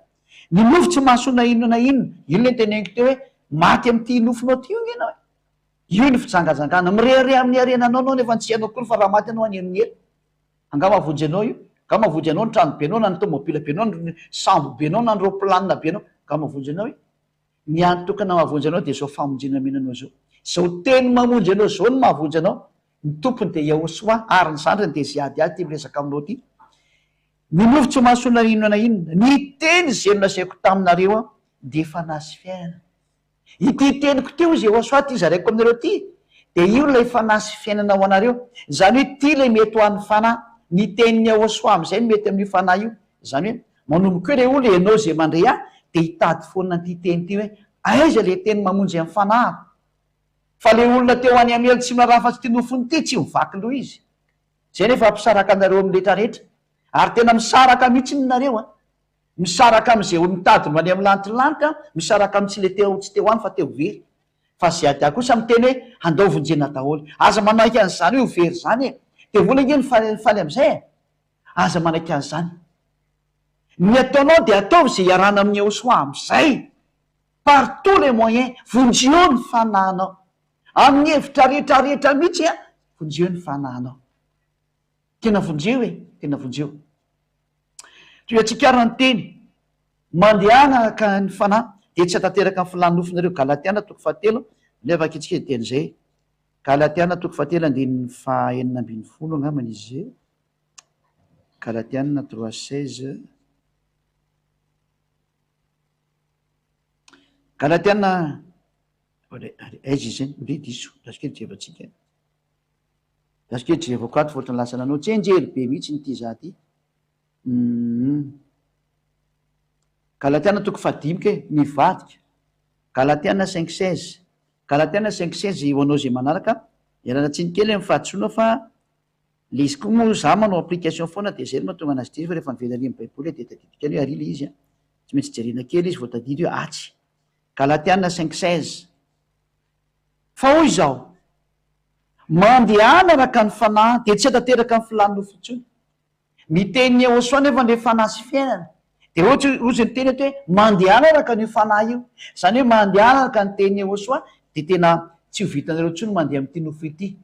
ny nofo tsy mahasona inona ino le teneniko teo hoe maty am'ty nofonao ty io ianao io ny fijangajangana mirehare amin'ny arenanao anao nefa tsy hainao kory fa raha maty anao anenonely anga mavonjy anao io nga mavonjy anao ny trano be anao na ny tomobila be anao ny sambo be anao na ny roaplanina be anao nga mavonjy anao io ny antokana mahavonjy anao de zao famonjena menanao zao zao teny mamonjy anao zao ny mahavonjy anao ny tompony de Ahosoa ary ny sandriny de zay ady ady ty miresaka aminao ty ny nofo tsy mahasona inona inona ny teny zay no lazaiko taminareo a de fanahy sy fiainana ity teniko teo izy Ahosoa ty zaraiko aminareo ty de io lay fanahy sy fiainana ho anareo zany hoe ty lay mety ho an'ny fanahy ny tenin'ny Ahosoa am'izay ny mety amin'io fanahy io zany hoe manomboka hoe le olo ianao zay mandre a de hitady foana ty teny ty hoe aiza le teny mamonjy amin'ny fanahy fa le olona teo any amely tsy marahafa-tsy ty nofony ty tsy mivaky loha izy zay nefa mpisaraka anareo amin'ny rehetrarehetra ary tena misaraka mihitsy nareo a misaraka am'izay olo mitady no any amin'ny lanitrylanitra misaraka am'tsy le teo tsy teo any fa teo very fa zay ady kosa miteny hoe handao vonjena daholo aza manaiky an'zany io very zany e de vola nge nyfaly am'izay e aza manaiky an'zany ny ataonao de ataovy zay iarana amin'ny Ahosoa am'izay par tous les moyens vonjeo ny fanahinao amin'ny hevitra rehetrarehetra mihitsy a vonjeo ny fanahinao tena vonjeo e tena vonjeo toy atsika ary ny teny mandehana ka ny fanahy de tsy hatateraka ny filany nofonareo Galatiana toko 7 nefa kitsika teny zay Galatiana toko fahatelo andininy fahaenina ambin'ny folo angambany izy zay. Galatiana 3:16. Galatiana aiza izy zany ode diso lasokely jevatsika lasokely jevako ato fotrany lasa nanao tsy enjery be mihitsy ny ty za ty. Galatiana toko fahadimy ke mivadika. Galatiana 5:16. Galatiana 5:16 ho anao zay manaraka ialana tsiny kely amin'ny fahatsoana fa le izy koa moa za manao application foana de zay mahatonga anazy ty fa rehefa mivela ny baiboly de tadidika hoe arila izy tsy maintsy jerena kely izy vao tadidy hoe atsy. Galatiana 5:16 fa hoy izao mandehana araka ny fanahy de tsy hatateraka ny filany fotsiny miteny Ahosoa nefa le fanahy sy fiainana de ohatsy ny teny hoe mandehana araka ny fanahy io zany hoe mandehana araka ny teny Ahosoa de tena tsy ho vitanareo tsony mandeha am'ty nofo ity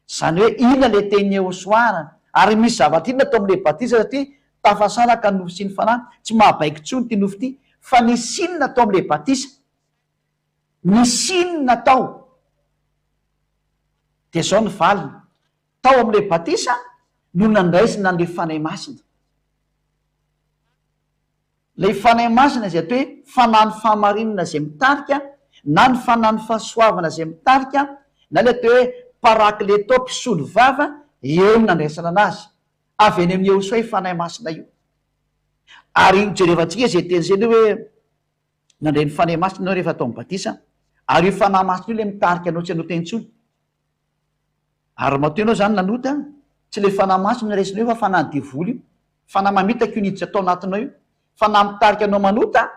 zany hoe ina le teny Ahosoa ary misy zavatra ina atao am'le batisa satria tafasaraka ny nofo sy ny fanahy tsy mahabaiky tsony ty nofo ty fa ny sinina atao am'le batisa ny sinina atao de zao ny valina tao am'le batisa no nandraisina an'le fanahy masina. Le fanahy masina zay atao hoe fanany fahamarinana zay mitarika na ny fanany fahasoavana zay mitarika na le atao hoe parakleto mpisolo vava eo ny nandraisana anazy avy eny amin'ny Ahosoa hoe fanahy masina io. Ary jerevantsika zay teny zay hoe nandray ny fanahy masina anao rehefa atao amin'ny batisa ary io fanahy masina io le mitarika anao tsy anao teny tsony. Ary matoa anao zany nanota tsy le fanahy masina naraisinao io fa fanahy devoly io fanahy mamitaka io niditsy atao anatinao io fanahy mitarika anao manota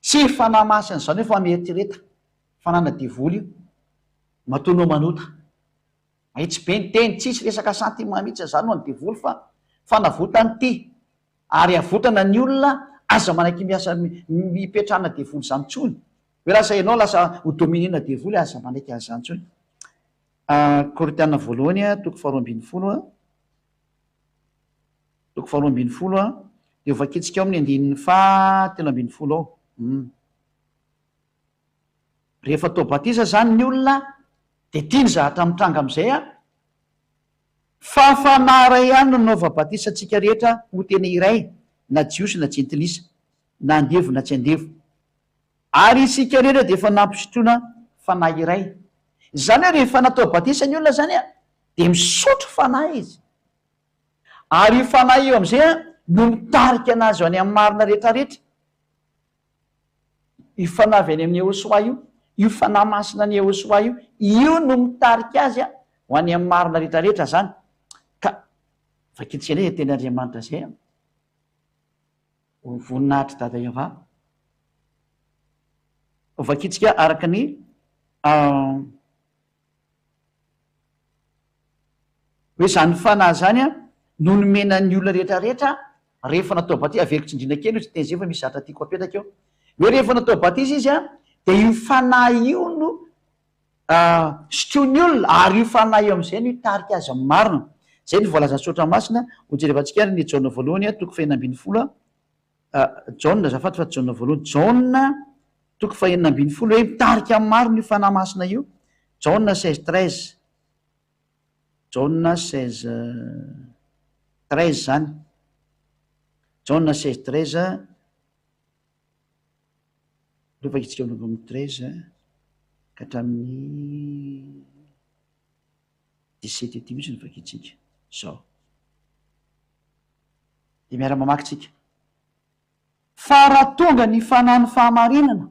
tsy fanahy masina zany hoe fa mieritreretra fanana devoly io matoa anao manota ay tsy be ny teny tsisy resaka sentiment mihitsy zany no any devoly fa fanavotany ty ary avotana ny olona aza manaiky miasa mipetrahana devoly zany tsony hoe lasa ianao lasa ho dominena devoly aza manaiky azy zany tsony. Korintana voalohany toko faharoa ambin'ny folo toko faharoa ambin'ny folo de vakitsika ao amin'ny andinin'ny fahatelo ambin'ny folo ao. Rehefa atao batisa zany ny olona de tia ny zahatra mitranga am'izay fa fanahy ihany no nanaova batisa atsika rehetra ho tena iray na jiosy na jentilisa na andevo na tsy andevo ary isika rehetra de efa nampisotroana fanahy iray. Zany hoe rehefa natao batisa ny olona zany de misotro fanahy izy ary io fanahy io am'izay no mitarika anazy any amin'ny marina rehetrarehetra. Io fanahy avy any amin'ny Ahosoa io fanahy masina ny Ahosoa io no mitarika azy ho any amin'ny marina rehetrarehetra zany ka vakitsika ne teny Andriamanitra zay voninahitry dada Iava vakitsika araka ny hoe zany fanahy zany no nomena ny olona rehetrarehetra rehefa natao batisa averiko tsindrina kely tsy teny zay fa misy zatra tiako apetaka eo hoe rehefa natao batisa izy de io fanahy io no sotroiny olona ary io fanahy io am'izay no hitarika azy amin'ny marina. Zay ny voalaza sotra masina ho jerevantsika ny Jaona voalohany toko fahenina ambin'ny folo Jaona zafaty fa Jaona voalohany Jaona toko fahenina ambin'ny folo hoe mitarika amin'ny marina io fanahy masina io. Jaona 16:13 Jaona 16:13 zany Jaona 16:13 rehefa itsika amin'ny 13 ka hatramin'ny 17 ety mihitsy ny vakitsika zao de miara-mamaky tsika fa raha tonga ny fanahy ny fahamarinana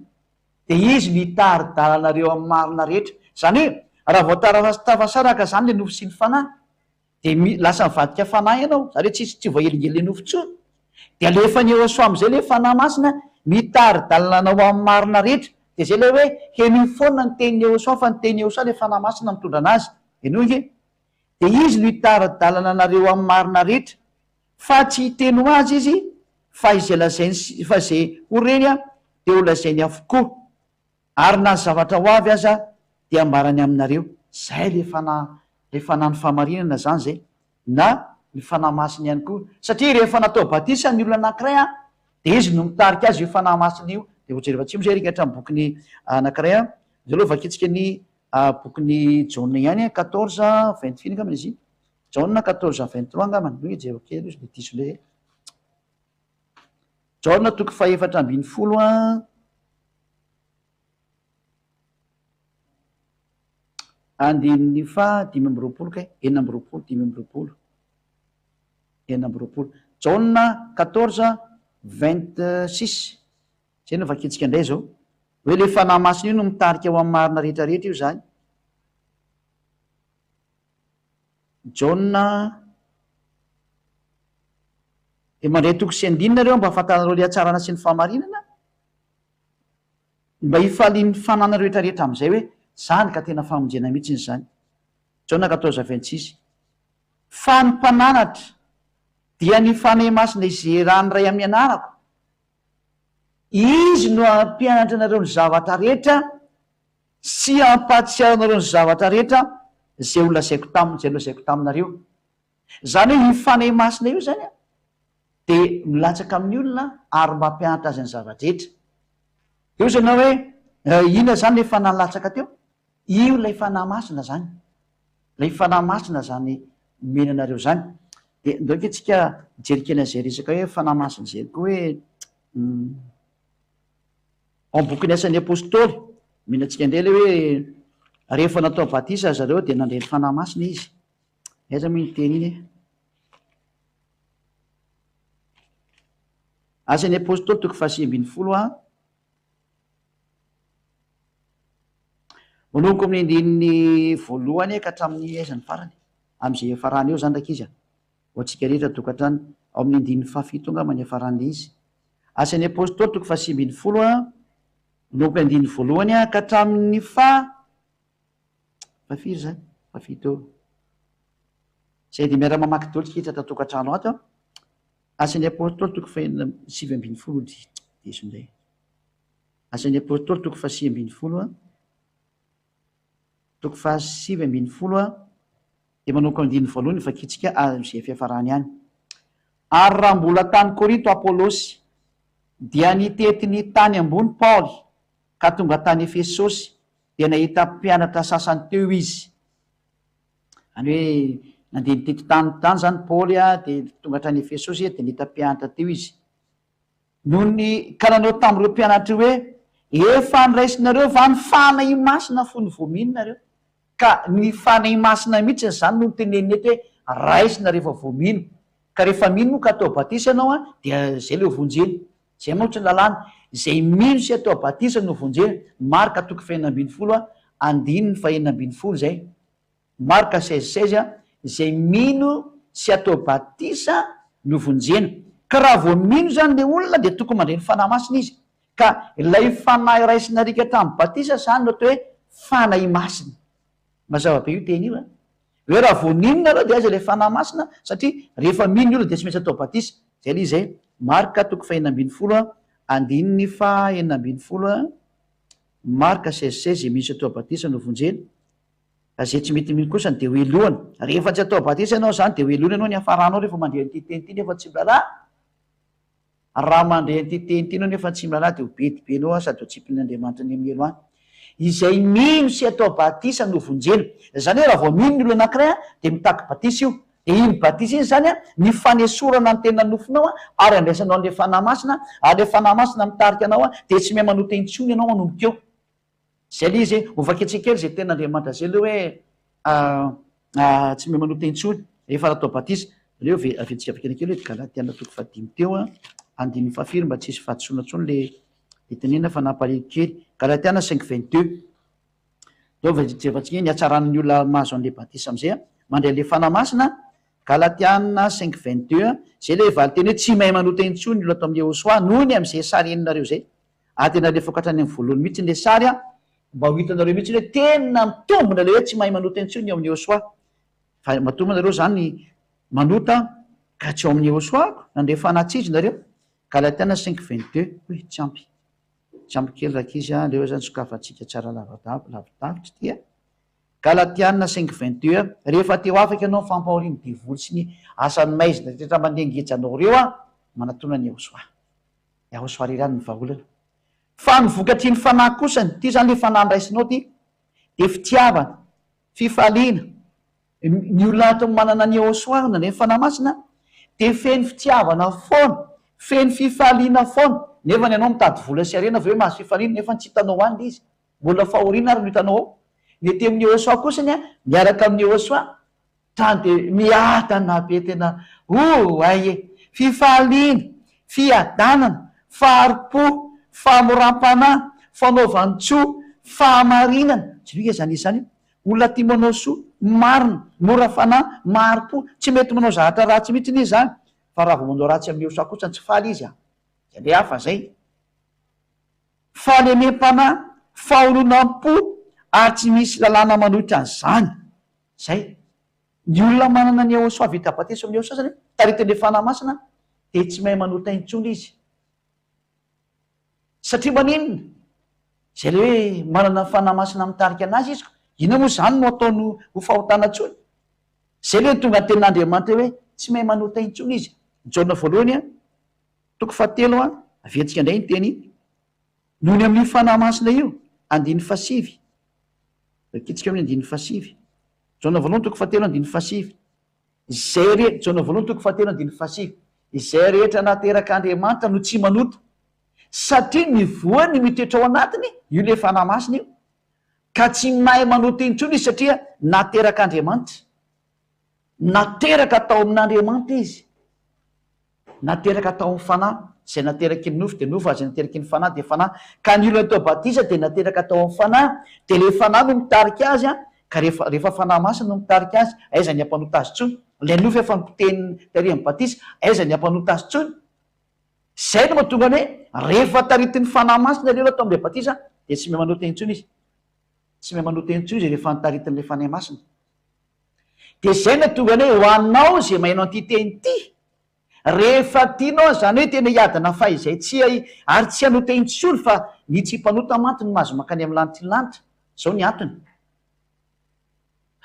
de izy mitary-dalanareo amin'ny marina rehetra zany hoe raha voatafasaraka zany le nofo sy ny fanahy de lasa mivadika fanahy ianao zany hoe tsy voahelingely le nofo tsony de alefa ny Ahosoa am'izay le fanahy masina mitary-dalananao amin'ny marina rehetra de zay le hoe heno foana ny teny Ahosoa fa ny teny Ahosoa le fanahy masina mitondra anazy enoge de izy no hitary-dalana anareo amin'ny marina rehetra fa tsy hiteno azy izy fa izay lazainy fa zay horeny de ho lazainy avokoa ary na ny zavatra ho avy aza de ambarany aminareo. Zay le fanahy ny fahamarinana zany zay na ny fanahy masina ihany koa satria rehefa natao batisa ny olona anankiray de izy no mitarika azy io fanahy masina io de ho jerevantsika zay rika hatramin'ny bokiny anankiray zay aloha vakitsika ny bokyny jaune ihany 14:24 angambany izy jaune 14:23 angambany hoe jereo kely izy le diso le jaune toko faefatra ambin'ny folo andininy fa 5 ka 6 5 jaune 14:26 zay no vakitsika indray zao hoe le fanahy masina io no mitarika ao amin'ny marina rehetrarehetra io zany jaune mandray toko sy andinonareo mba afantanareo le atsarana sy ny fahamarinana mba hifalian'ny fanana rehetrarehetra am'izay hoe zany ka tena famonjena mihitsiny zany jaune 14:26 fa ny mpananatra dia ny fanahy masina izay rany ray amin'ny anarako izy no ampianatra anareo ny zavatra rehetra sy ampatsiaranareo ny zavatra rehetra zay olazaiko taminareo zany hoe hifanahy masina io zany de milatsaka amin'ny olona ary mba ampianatra azy ny zavadrehetra eo zanao hoe ina zany le fanahy latsaka teo io lay fanahy masina zany lay fanahy masina zany menanareo zany de ndoky tsika jerikena zay resaka hoe fanahy masina zay koa hoe ambokiny asan'ny apôstôly mihinantsika indray le hoe rehefa natao batisa zareo de nandray ny fanahy masina izy aiza mi ny teny iny asan'ny apôstôly toko 7:20 manomboka amin'ny andininy voalohany ka hatramin'ny aizany farany am'izay farany eo zany ndraiky izy ohatsika rehetra tokantrano ao amin'ny andininy 7 angambany afaran'le izy asan'ny apôstôly toko 7:20 manomboka andininy voalohany ka hatramin'ny fafiry zany 7 eo zay de miara mamaky dolo tsika hitra tatokantrano ato asan'ny apôstôly toko 7:20 desondray asan'ny apôstôly toko 7:20 toko 7:20 de manomboka andininy voalohany vakitsika zay fiafarany ihany ary raha mbola tany Korinto Apôlôsy dia nitetiny tany ambony Paoly ka tonga tany Efesosy dia nahita mpianatra sasany teo izy any hoe nandeha nitety tany zany Paoly de tonga trany Efesosy de nahita mpianatra teo izy noho ny ka nanao tamin'ireo mpianatra hoe efa niraisinareo va ny fanahy masina fony voaminonareo ka ny fanahy masina mihitsy zany no teneniny eto hoe raisina rehefa voamino ka rehefa mino ka atao batisa ianao dia zay le vonjeny zay maohatry ny lalàna zay mino sy atao batisa no vonjeny marka toko 2:20 andininy 2:20 zay marka 16:16 zay mino sy atao batisa no vonjena ka raha vo mino zany le olona de tokony mandray ny fanahy masina izy ka ilay fanahy raisinarika tamin'ny batisa zany no atao hoe fanahy masina mazava be io teny io hoe raha vo ninona reo de aza le fanahy masina satria rehefa mino olona de tsy maintsy atao batisa zay le izay marka toko 2:20 andininy 2:20 marka 16:16 zay misy atao batisa no vonjena zay tsy mety mino kosa de hoe lohany rehefa tsy atao batisa ianao zany de hoe lohany ianao ny afaranao rehefa mandray an'ity teny ity nefa tsy mlalà raha mandray an'ity teny ity anao nefa tsy mlalà de ho bedibenao sady ho tsipin'Andriamanitra ny amielo any izay mino sy atao batisa no vonjena zany hoe raha vao mino ny olo anankiray de mitaky batisa io de iny batisa iny zany ny fanesorana ny tena nofinao ary andraisanao an'le fanahy masina ary le fanahy masina mitarika anao de tsy mahay manoto intsony ianao manomboka eo zay le izy ho vaketsikely zay tena Andriamanitra zay le hoe tsy mahay manoto intsony rehefa atao batisa leo avetsika avekena kely hoe Galatiana toko 5 teo andininy 4 mba tsisy fahatsonantsony le tenena fa nampalely kely Galatiana 5:22 deo vatsika ny atsaran'ny olona mahazo an'le batisa am'izay mandray le fanahy masina Galatiana 5:22 zay le valy teny hoe tsy mahay manota intsony olo atao amin'le Osoa nohony am'izay sary eninareo zay tena le fokatrany amin'ny voalohany mihitsy le sary mba ho hitanareo mihitsy hoe tena mitombona le hoe tsy mahay manota intsony eo amin'ny Osoa fa matombona nareo zany manota ka tsy eo amin'ny Osoako nandre fanahtsijy nareo Galatiana 5:22 hoe tsy ampy kely rakizy leo zany sokafatsika tsara lavidavitra tia Galatiana 5:22 rehefa teo afaka ianao fampahoriny devoly sy ny asany maizina rehetra mandengejanao reo manatona ny Ahosoa rerany ny vahaolana fa nyvokatry ny fanahy kosany ty zany le fanahy nraisinao ty de fitiavana fifaliana ny olona ato manana ny eosoarina ny fanahy masina de feny fitiavana foana feny fifaliana foana nefa ny anao mitady vola sy arena avy hoe mahazo fifaliana nefa tsy hitanao any le izy mbola fahoriana ary no hitanao ao ny te amin'ny eosoa kosany a miaraka amin'ny eosoa trany de miatana be tena aye fifaliana fiadanana faharipo famoram-panahy fanaovantsoa fahamarinana tsy mika zany izany olona ty manao soa marina mora fanahy maharipo tsy mety manao zahatra ratsy mihitsy ny zany fa raha vo manao ratsy amin'ny eosoa kosany tsy faly izy a za le hafa zay falemem-panahy faolonam-po ary tsy misy lalàna manohitra zany zay ny olona manana ny eosoa vita bateso amin'ny eosoa zany taritany le fanahy masina de tsy mahay manota intsony izy satria maninona zay le hoe manana ny fanahy masina mitarika anazy izy ina moa zany no ataony ho fahotana ntsony zay le tonga ny tenin'andriamanitra hoe tsy mahay manota intsony izy jaona voalohany a toko fahatelo a aventsika indray ny teny nohony amin'ny fanahy masina io andiny fasivy akitsika amin'ny andiny fasivy jaona voalohany toko fahatelo andiny fasivy zay jaona voalohany toko fahatelo andiny fasivy izay rehetra nateraka andriamanitra no tsy manota satria ny voany mitoetra ao anatiny io le fanahy masina io ka tsy mahay manota intsony izy satria nateraka andriamanitra nateraka tao amin'andriamanitra izy nateraka tao amin'ny fanahy zay nateraky ny nofo de nofo azy nateraky ny fanahy de fanahy ka ny olona tao batisa de nateraka tao amin'ny fanahy de le fanahy no mitarika azy a ka rehefa fanahy masina no mitarika azy aiza ny ampanota azy tsony le nofo efa nipiteny tarian'ny batisa aiza ny ampanota azy tsony zay no mahatonga ny hoe rehefa taritiny fanahy masina le tao am'le batisa de tsy mahay manota intsony izy tsy mahay manota intsony izy rehefa nitaritin'le fanahy masina de zay no tonga ny hoe ho anao zay mahainao an'ty teny ty rehefa tianao zany hoe tena hiadana fa izay tsy ary tsy hanota intsony fa ny tsy mpanota mantiny mahazo makany amin'ny lanitry zao ny antony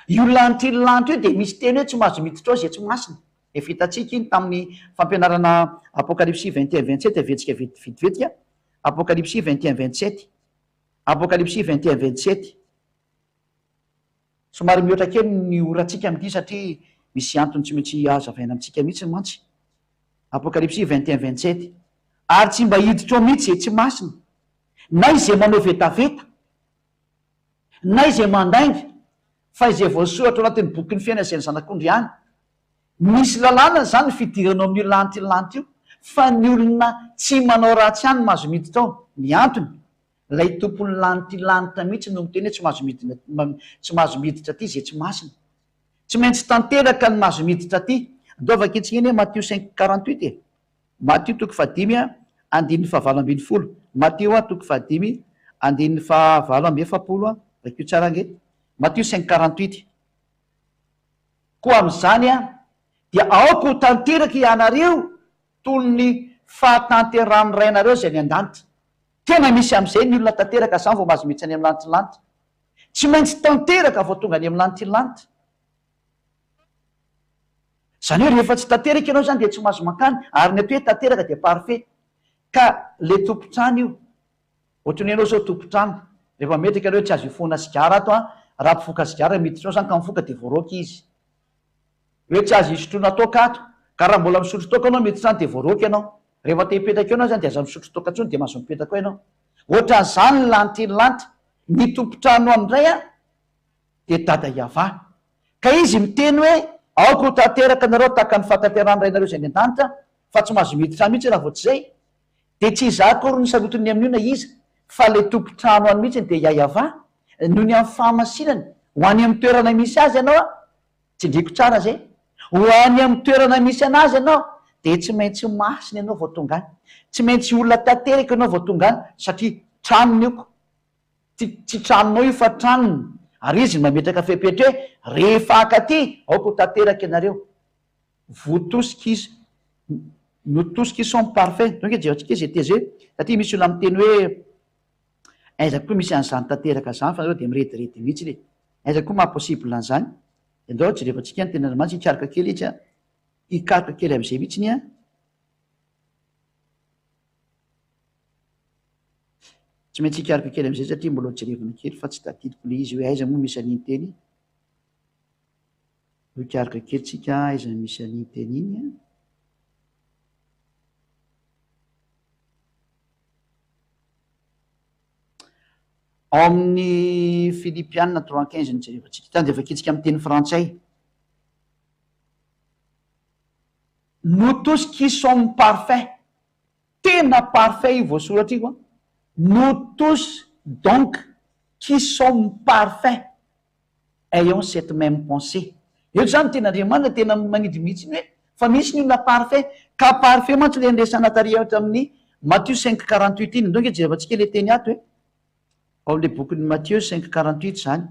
io lanitry io de misy teny hoe tsy mahazo miditra ao zay tsy masina e vitatsika iny tamin'ny fampianarana apocalypsie 21-27 avetsika vetivetika apocalypsie 21-27 apocalypsie 21-27 somary mihoatra kely ny oratsika am'ty satria misy antony tsy maintsy azavaina amitsika mihitsy mantsy apocalypsie 21-27 ary tsy mba hiditra ao mihitsy zay tsy masina na izay manao vetaveta na izay mandainga fa izay voasoratra ao anatin'ny boky ny fiaina zay ny zanak'ondry any misy lalàna zany fidiranao amin'io lanitry io fa ny olona tsy manao ratsy any mahazo miditra ao ny antony lay tompony lanitra mihitsy no miteny hoe tsy mahazo miditra ty zay tsy masina tsy maintsy tanteraka ny mahazo miditra ty andovaka itsika iny hoe Matthieu 5:48 e Matthieu toko fahadimy a andin'ny fahavalo ambin'ny folo Matthieu a toko fahadimy andin'ny fahavalo amby efapolo a vakio tsara nge Matthieu 5:48 koa am'izany a dia aoko ho tanteraka ianareo toy ny fahatanterany rainareo zay ny an-danitra tena misy am'izay ny olona tanteraka zany vao mahazo miditra any amin'ny lanitry tsy maintsy tanteraka vao tonga any amin'ny lanitry zany hoe rehefa tsy tanteraka ianao zany de tsy mahazo makany ary ny ato hoe tanteraka de parfait ka le tompotrano io ohatrany ianao zao tompotrano rehefa metraka anao hoe tsy azo ifona sigara ato a raha mpifoka sigara miditra ao zany ka mifoka de voaroky izy hoe tsy azo isotroana toka ato ka raha mbola misotro toka anao miditra any de voaroky ianao rehefa te hipetraka eo anao zany de aza misotro toka tsony de mahazo mipetraka ao ianao ohatran'izany lanitry ny tompotrano amindray a de dada iava ka izy miteny hoe aoko ho tanteraka anareo tahaka ny fahatanterany rainareo zay ny an-danitra fa tsy mahazo miditra mihitsy raha vao tsy zay de tsy iza kory ny salotiny amin'io na iza fa le tompotrano any mihitsy de iaiava noho ny amin'ny fahamasinany ho any amin'ny toerana misy azy ianao a tsy ndriko tsara zay ho any amin'ny toerana misy anazy ianao de tsy maintsy masina ianao vao tonga any tsy maintsy olona tanteraka ianao vao tonga any satria tranony ioko tsy tranonao io fa tranony ary izy mametraka fepetra hoe rehefa akaty aoko ho tanteraka ianareo votosika izy notosika izy som parfait donc jeantsika izy teze satria misy olona miteny hoe aizako koa misy an'izany tanteraka zany fa nareo de mirediredy mihitsy le aizako koa mahapossible an'izany andao tsy rehefatsika ny tenandriamanitra hikarika kely izy a hikarika kely am'izay mihitsiny a tsy maintsy ikarika kely am'izay satria mbola jerevina kely fa tsy tadidiko le izy hoe aiza moa misy an'iny teny ikarika kely tsika aiza misy an'iny teny iny ao amin'ny Philippianina 3:15 ny jerevantsika tany de vakitsika amin'ny teny frantsay. Nous tous qui sommes parfaits, tena parfait io voasoratra io a. Nous tous donc qui sommes parfaits ayons cette même pensée. Eto zany tena Andriamanitra tena manidy mihitsy ny hoe fa misy ny olona parfait ka parfait mantsy le andresana taria ohatra amin'ny Matthieu 5:48 iny donc jerevantsika le teny ato hoe ao le bokyny Matthieu 5:48 zany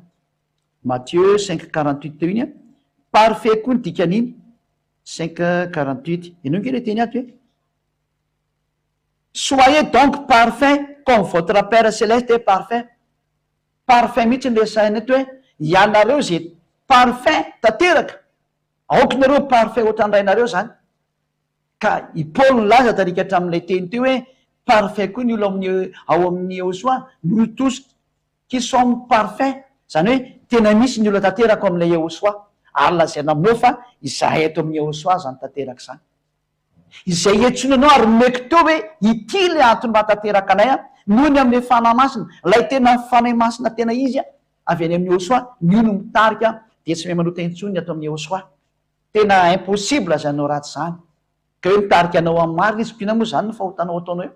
Matthieu 5:48 teo iny a parfait koa ny dikan'iny 5:48 ianao nge le teny ato hoe soyez donc parfait comme votre père céleste est parfait. Parfait mihitsy ny resahina eto hoe ianareo zay parfait tanteraka aokinareo parfait ohatrandrainareo zany ka i Paul laza tarika hatramin'ilay teny teo hoe parfait koa ny olo amin'ny ao amin'ny Eosoa nous tous qui sommes parfaits zany hoe tena misy ny olo tanteraka amin'ilay Eosoa ary lazaina aminao fa izahay eto amin'ny Eosoa zany tanteraka zany izay etsonanao ary meky teo hoe ity le antony mahatanteraka anay a noho ny amin'le fanahy masina lay tena fanahy masina tena izy a avy any amin'ny Eosoa ny olo mitarika de tsy mahay manota intsony ato amin'ny Eosoa tena impossible zanao ratsy zany ka hoe mitarika anao amin'ny marina izy mpina moa zany no fahotanao ataonao eo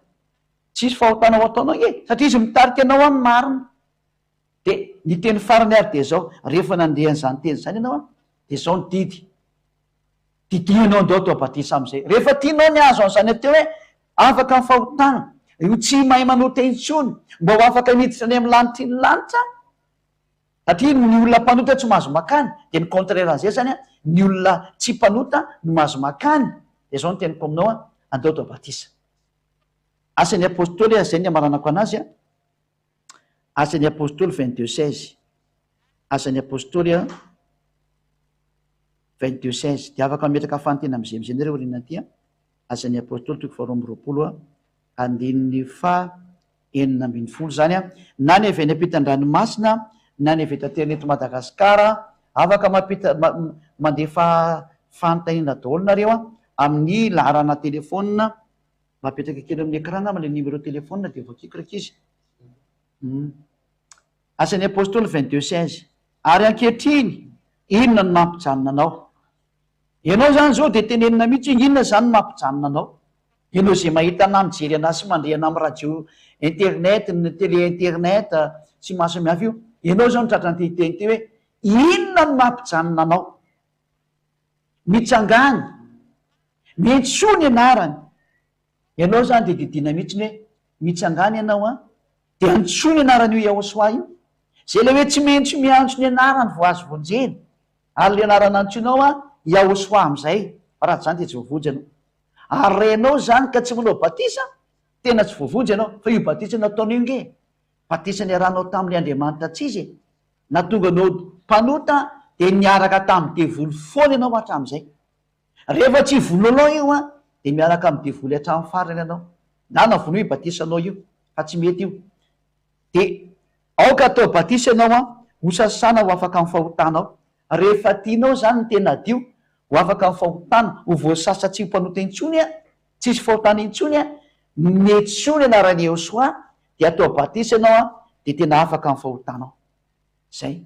tsisy fahotanao ataonao e satria izy mitarika anao amin'ny marina de ny teny farany ary de zao rehefa nandehan'izany teny zany ianao a de zao ny didy didianao andeo atao batisa am'izay rehefa tianao ny azo an'izany ateo hoe afaka ny fahotana io tsy mahay manota intsony mba ho afaka miditra any amin'ny lanitry ny lanitra satria ny olona mpanota tsy mahazo makany de ny contraire an'izay zany a ny olona tsy mpanota no mahazo makany de zao ny teniko aminao a andeo atao batisa asan'ny apôstôly zay ny amaranako anazy a asan'ny apôstôly 22:16 asan'ny apôstôly a 22:16 de afaka metraka afantena am'zay nareo rina ty a asan'ny apôstôly 2:20 andininy fa 9:10 zany a na ny avy any ampitan-dranomasina na ny avy tanterana eto Madagasikara afaka mampita mandefa fanontaniana daholo nareo a amin'ny laharana telefona mapetraka kely amin'ny écran am'le numéro telefona de voakiko raiky izy asan'ny apôstôly 22:16 ary ankehitriny inona no mampijanona anao ianao zany zao de tenenina mihitsy inona zany mampijanona anao ianao zay mahita ana mijery ana sy mandre ana amin'ny radio internet ny télé internet tsy mahasamihafa io ianao zao nitratran'tyteny ty hoe inona no mampijanona anao mitsangany mentsoa ny anarany ianao zany de didina mihitsy ny hoe mitsangany ianao a de antsoa ny anarany io Eosoa io zay le hoe tsy mentsy miantso ny anarany vo azo vonjeny ary le anarana antsoinao a Eosoa am'izay raha zany de tsy voavojy anao ary renao zany ka tsy manao batisa tena tsy voavojy anao fa io batisa nataonao nge batisa ny aranao tam'le Andriamanitra tsy izy natonga anao mpanota de niaraka tamy devoly foana ianao hatram'izay rehefa tsy volonao io a de miaraka amy devoly hatram'ny farany ianao na navono io batisa anao io fa tsy mety io de aoka atao batisa ianao a ho sasana ho afaka amin'ny fahotanao rehefa tianao zany ny tena dio ho afaka amin'ny fahotana ho voasasa tsy mpanota intsony a tsisy fahotana intsony a metsony anarany Eosoa de atao batisa ianao a de tena afaka amin'ny fahotanao zay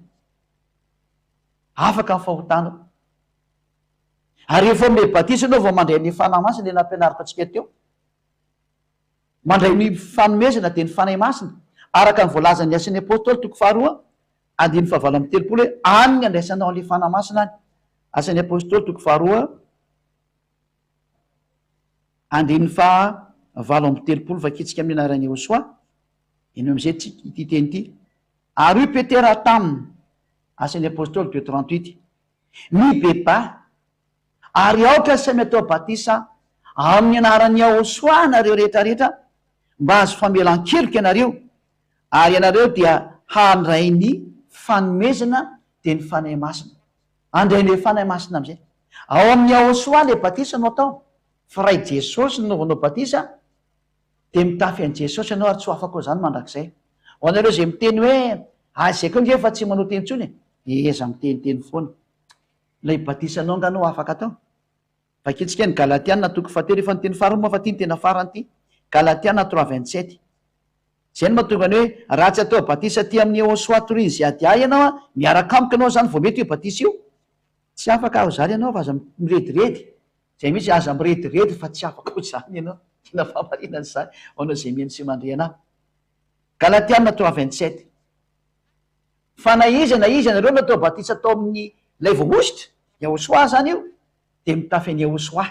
afaka amin'ny fahotanao ary rehefa me batisa ianao vao mandray ny fanahy masina le nampianariko atsika teo mandray ny fanomezana de ny fanahy masina araka ny voalazany asan'ny apôstôly 2:7 hoe any ny andraisanao an'le fanahy masina any asan'ny apôstôly 2:7 vakitsika amin'ny anarany Eosoa ino am'izay ity teny ity ary io petera taminy asan'ny apôstôly 2:38 mibeba ary aoka samy atao batisa amin'ny anarany Eosoa nareo rehetrarehetra mba azo famelan-keloka ianareo ary ianareo dia handray ny fanomezana de ny fanahy masina andrayn'le fanahy masina am'izay ao amin'ny Eosoa le batisa no atao fa ray Jesosy no nanaovanao batisa de mitafy an' jesosy ianao ary tsy ho afaka zany mandrakizay ho anareo zay miteny hoe azay ko nge efa tsy manao teny ntsony eza miteniteny foana lay batisanao nganao afaka atao vakitsika ny galatiana toko fatelo efa nyteny farany moa fa ty ny tena farany ty galatiana 3:27 zay no mahatonga ny hoe raha tsy atao batisa ty amin'ny Iosoa toriny zay ady ay ianao a miaraka amiko ianao zany vao mety io batisa io tsy afaka aho zany ianao fa aza mirediredy zay misy aza mirediredy fa tsy afaka ho zany ianao tena famarinany zany anao zay mieny sy mandre anahy galatiana 3:27 fa na izy nareo natao batisa atao amin'ny lay voositra Iosoa zany io de mitafy any Iosoa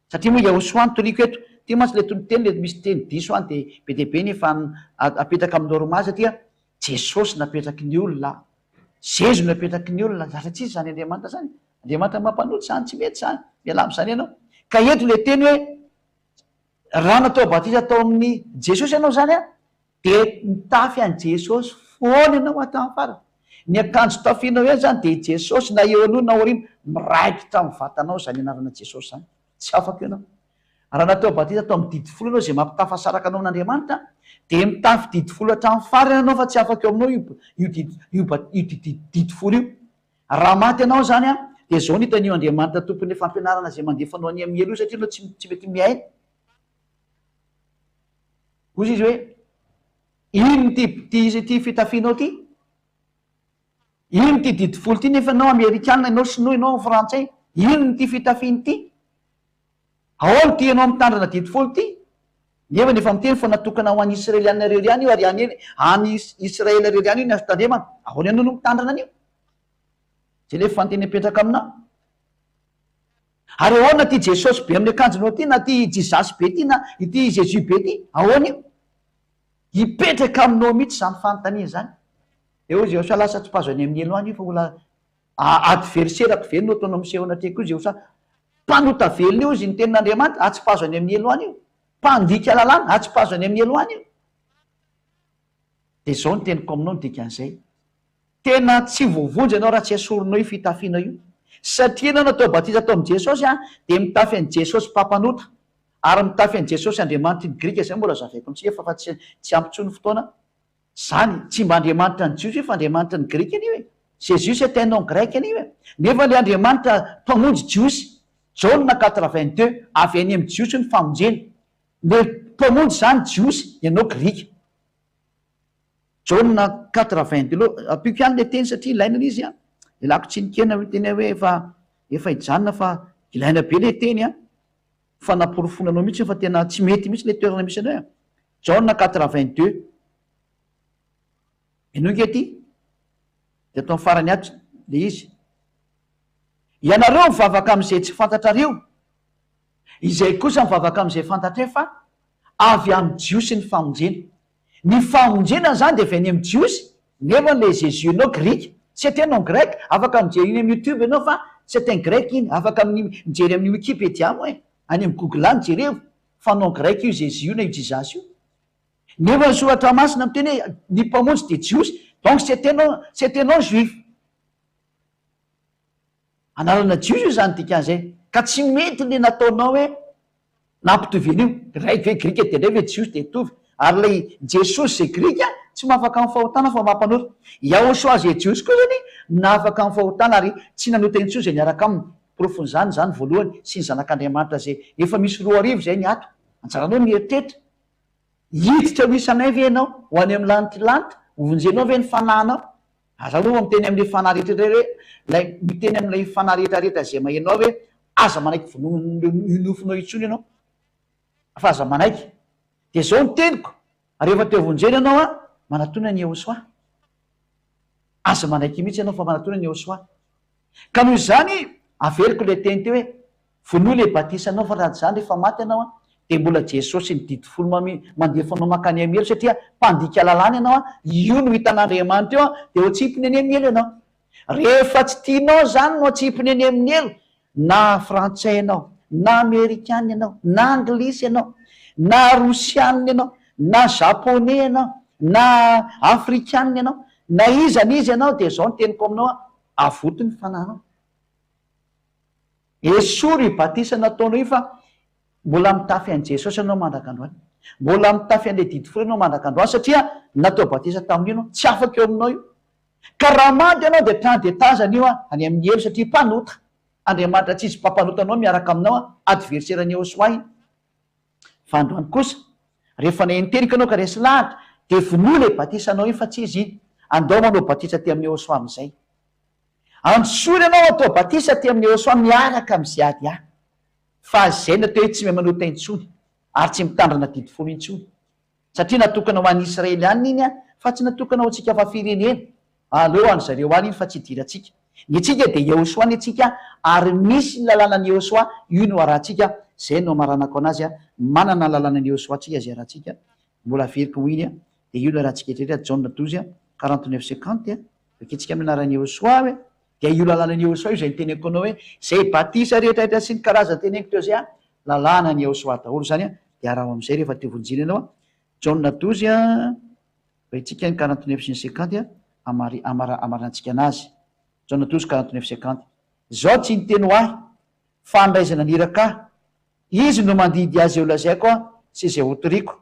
satria moa Iosoa ny toriko eto ty mantsy le tony le misy teny diso any de be deabe ny efa apetraka amin'ny normal satria jesosy napetraky ny olona zezo napetraky ny olona zatra tsisy zany andriamanitra zany andriamanitra mampanoty zany tsy mety zany miala am'zany ianao ka eto le teny hoe raha natao batisa atao amin'ny jesosy ianao zany a de mitafy any jesosy foana ianao atao farany ny akanjo tafinao eny zany de jesosy na eo aloha na orina miraikitra amin'ny vatanao zany anarana jesosy zany tsy afaka ianao raha natao batisa atao amin'ny didi folo ianao zay mampitafasaraka anao amin'andriamanitra de mitafy didi folo hatramin'ny farany ianao fa tsy afaka eo aminao io didi folo io raha maty ianao zany a de zao ny hitan'io andriamanitra tompony fampianarana zay mandefanao any amin'ny elo io satria anao tsy mety miainy ozy izy hoe ino ty fitafianao ty ino ty didi folo ty nefa anao amerikana ianao sinoa ianao frantsay ino ty fitafiny ty aono ty ianao mitandrana didi folo ty nefa nefa miteny fa natokana ho any israeliana reo riany io ary any israela reo riany io ny azo tandremana ahoany ianao no mitandrana an'io zay le fanteny apetraka aminao ary ahoana ty jesosy be amin'ny akanjonao ty na ty jizasy be ty na ity jésus be ty ahoana io hipetraka aminao mihitsy zany fanontania zany eo izy osa lasa tsy mpazo any amin'ny elo any io fa ola adverserako velona ataonao misehoana atreko izy osa mpanota velona io izy ny tenin'andriamanitra atsy mpazo any amin'ny elo any io mpandika lalàna atsy mpazo any amin'ny elo any io de zao ny teniko aminao ny dikan'izay tena tsy voavonjy ianao raha tsy asorinao io fitafiana io satria anao natao batisa atao am' jesosy a de mitafy an' jesosy mpampanota ary mitafy an' jesosy andriamanitra ny grika zay mbola zavaiko ntsika fa tsy ampitsony fotoana zany tsy mba andriamanitra ny jiosy io fa andriamanitra ny grika anio e jésus était nom grec anio e nefa le andriamanitra mpamonjy jiosy jauna 82 avy any amin'ny jiosy ny famonjena le mpamonjy zany jiosy ianao grika jauna 82 loha ampiko ihany le teny satria ilainana izy a ilako tsy nikena hoe teny hoe efa hijanona fa ilaina be le teny a fa namporofonanao mihitsy fa tena tsy mety mihitsy le toerana misy anao e jauna 82 ino nke ty de atao farany ato le izy ianareo mivavaka am'izay tsy fantatrareo izay kosa mivavaka am'izay fantatra fa avy am' jiosy ny famonjena ny famonjena zany de avy any am' jiosy nefa le jésus anao grika c'était nom grec afaka mijery iny am' youtube ianao fa c'est un grec iny afaka mijery amin'ny wikipédia mo e any am' google any jereo fa nom grec io jésus io na io jizasy io nefa ny soratra masina miteny hoe ny mpamonjy de jiosy donc c'était non juif analana jiosy io zany dikan'izay ka tsy mety le nataonao hoe nampitovy an'io raiky hoe grika de ndray hoe jiosy de tovy ary lay jesosy zay grika tsy mahafaka amin'ny fahotana fa mampanota Iosoa zay jiosy koa zany na afaka amin'ny fahotana ary tsy nanota iny tsony zay niaraka aminy profony zany voalohany sy ny zanak'andriamanitra zay efa misy 2 arivo zay ny ato anjaranao mieritreritra hiditra ho isanay ve ianao ho any amin'ny lanitranitra hovonjenao ve ny fanahynao azaloha miteny am'le fanahy rehetraretra lay miteny am'lay fanahy rehetrarehetra zay mahenao hoe aza manaiky vonofinao itsony ianao fa aza manaiky de zao ny teniko rehefa teo vonjena ianao a manatona ny Iosoa aza manaiky mihitsy ianao fa manatona ny Iosoa ka noho zany aveliko le teny teo hoe vonoa le batisa anao fa raha zany rehefa maty ianao a de mbola jesosy ny didi folo mandefanao makany amielo satria mpandika lalàna ianao a io no hitan'andriamanitra eo a de otsipiny any amin'ny elo ianao rehefa tsy tianao zany no atsipiny any amin'ny elo na frantsay ianao na amerikana ianao na anglisy ianao na rosianina ianao na japonais ianao na afrikanina ianao na izany izy ianao de zao ny teniko aminao a avotony fananao esory batisa nataonao io fa mbola mitafy an' jesosy anao mandrakandroany, mbola mitafy an'le didy folo anao mandrakandroany satria natao batisa tamin'io no tsy afaka eo aminao io. Ka raha maty ianao de trano de tazana io any amin'ny elo satria mpanota andriamanitra tsy izy mpampanotanao miaraka aminao adverserany Iosoa iny. Fa androany kosa rehefa nenteniky anao ka resy lahatra de vonoa le batisa anao iny fa tsy izy iny andao manao batisa ty amin'ny Iosoa am'izay. Ansory anao atao batisa ty amin'ny Iosoa miaraka am'izay ady ah, fa zay natao hoe tsy mahay manota intsony ary tsy mitandrana didy folo intsony satria natokana ho an'ny Israelianina iny a fa tsy natokana ho antsika fa firenena. Aleo any zareo any iny fa tsy idirantsika ny atsika de Iosoa ny atsika ary misy ny lalànan'ny Iosoa io no arahantsika. Zay no maranako anazy a, manana ny lalànan'ny Iosoa atsika zay arahantsika mbola veriky ho iny a de io no arahantsika etrehtra Jaune 12 49-50 aketsika amin'ny anaran'ny Iosoa hoe de io lalànan'ny Iosoa io zay niteneko anao hoe zay batisa rehetrarehetra sy ny karazany teneniko teo zay a lalànan'ny Iosoa daholo zany a. De araho am'izay rehefa te vonjina ianao a Jaune 12 itsika ny 49 sy ny 50 amarantsika anazy. Jaune 12 49-50 zao tsy niteny ho ahy fa andraizana niraka izy no mandidy azy eo lazaiko a sy zay hotoriko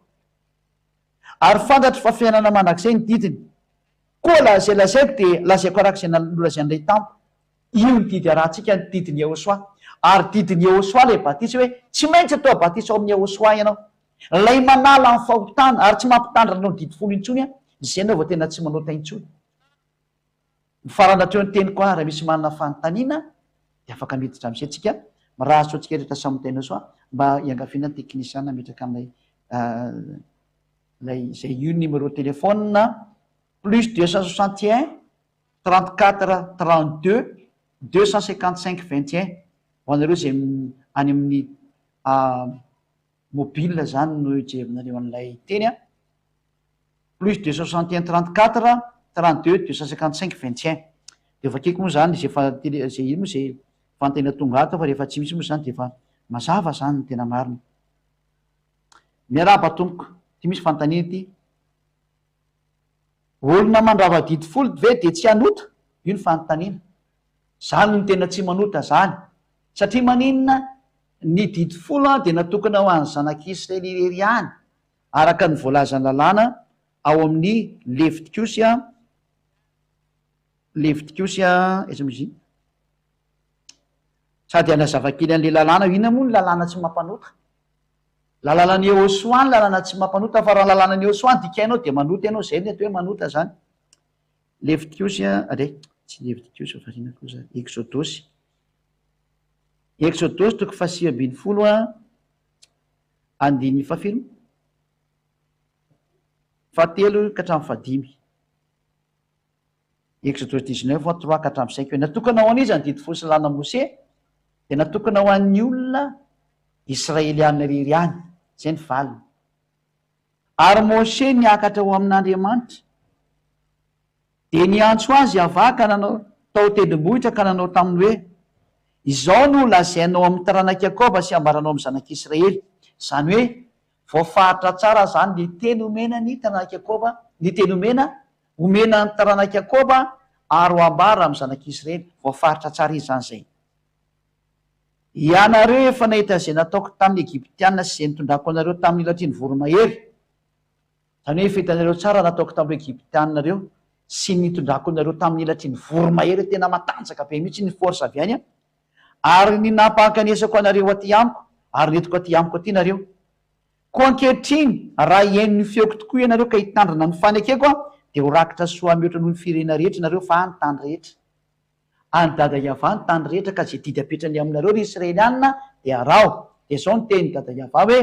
ary fantatry fa fiainana manak'izay ny didiny koa la zay lazaiko de lazaiko arak'izay nolazan'ilay tampo. Io ny didy arahantsika ny didiny Iosoa ary didiny Iosoa le batisa hoe tsy maintsy atao batisa ao amin'ny Iosoa ianao lay manala ny fahotana ary tsy mampitandrana no didy folo intsony a zay anao vao tena tsy manota intsony. Mifaranateo ny teny koa raha misy manana fanontaniana de afaka miditra am'izay tsika raha soatsika rehetra samy teny Iosoa mba hiangafiana teknisiana metraka am'lay lay zay io numéro téléphone plus 261 34 32 255 21 ho anareo zay any amin'ny mobile zany no ijerinareo an'lay teny a plus 261 34 32 255 21 de vakeko moa zany zay fa zay ino moa zay fantena tonga ato fa rehefa tsy misy moa zany de fa mazava zany ny tena marina. Miarahaba tompoko ty misy fantaniana ty olona mandrava didy folo ve de tsy hanota io ny fanontaniana zany no tena tsy manota zany satria maninona ny didy folo a de natokana ho an'ny zanak'Israely irery any araka ny voalazany lalàna ao amin'ny Levitikosy aiza moa izy sady anazavakely an'le lalàna ina moa ny lalàna tsy mampanota lalànan'ny Iosoa ny lalàna tsy mampanota fa raha lalànan'ny Iosoa ny dikainao de manota ianao zay ny atao hoe manota zany. Levitikosy tsy Levitikosy fa rina koa zany Exodosy toko fahasivy ambin'ny folo andiny fafilo fahatelo ka hatramin'ny fahadimy. Exodosy 19 3 ka hatramin'ny 5 hoe natokana ho an'izy ny didy folo sy lalàna Mose de natokana ho an'ny olona Israelianina rery any zay ny valiny ary Mose niakatra ho amin'Andriamanitra de niantso azy avaka nanao tao tendrombohitra ka nanao taminy hoe izao no lazainao amin'ny taranak'i Jakoba sy ambaranao amin'ny zanak'Israely zany hoe voafahatra tsara zany ny teny omena ny taranak'i Jakoba ny teny omena ny taranak'i Jakoba ary ho ambara amin'ny zanak'Israely voafaritra tsara izy zany zay. Ianareo efa nahita zay nataoko tamin'ny Egiptianina sy zay nitondrako anareo tamin'ny latriny voromahery zany hoe fitanareo tsara nataoko tamin'ireo Egiptianina reo sy nitondrako anareo tamin'ny latriny voromahery tena matanjaka be mihitsy ny force avy any a ary ny nampankanesako anareo aty amiko ary netiko aty amiko aty nareo ko ankehitriny raha iain'ny feoko tokoa ianareo ka hitandrana ny fanekeko a de ho rakitra soa mihoatra noho ny firena rehetra nareo fa any tany rehetra any dada Iava ny tany rehetra ka zay didy apetrany aminareo ry Israelianina de arao de zao ny teny dada Iava hoe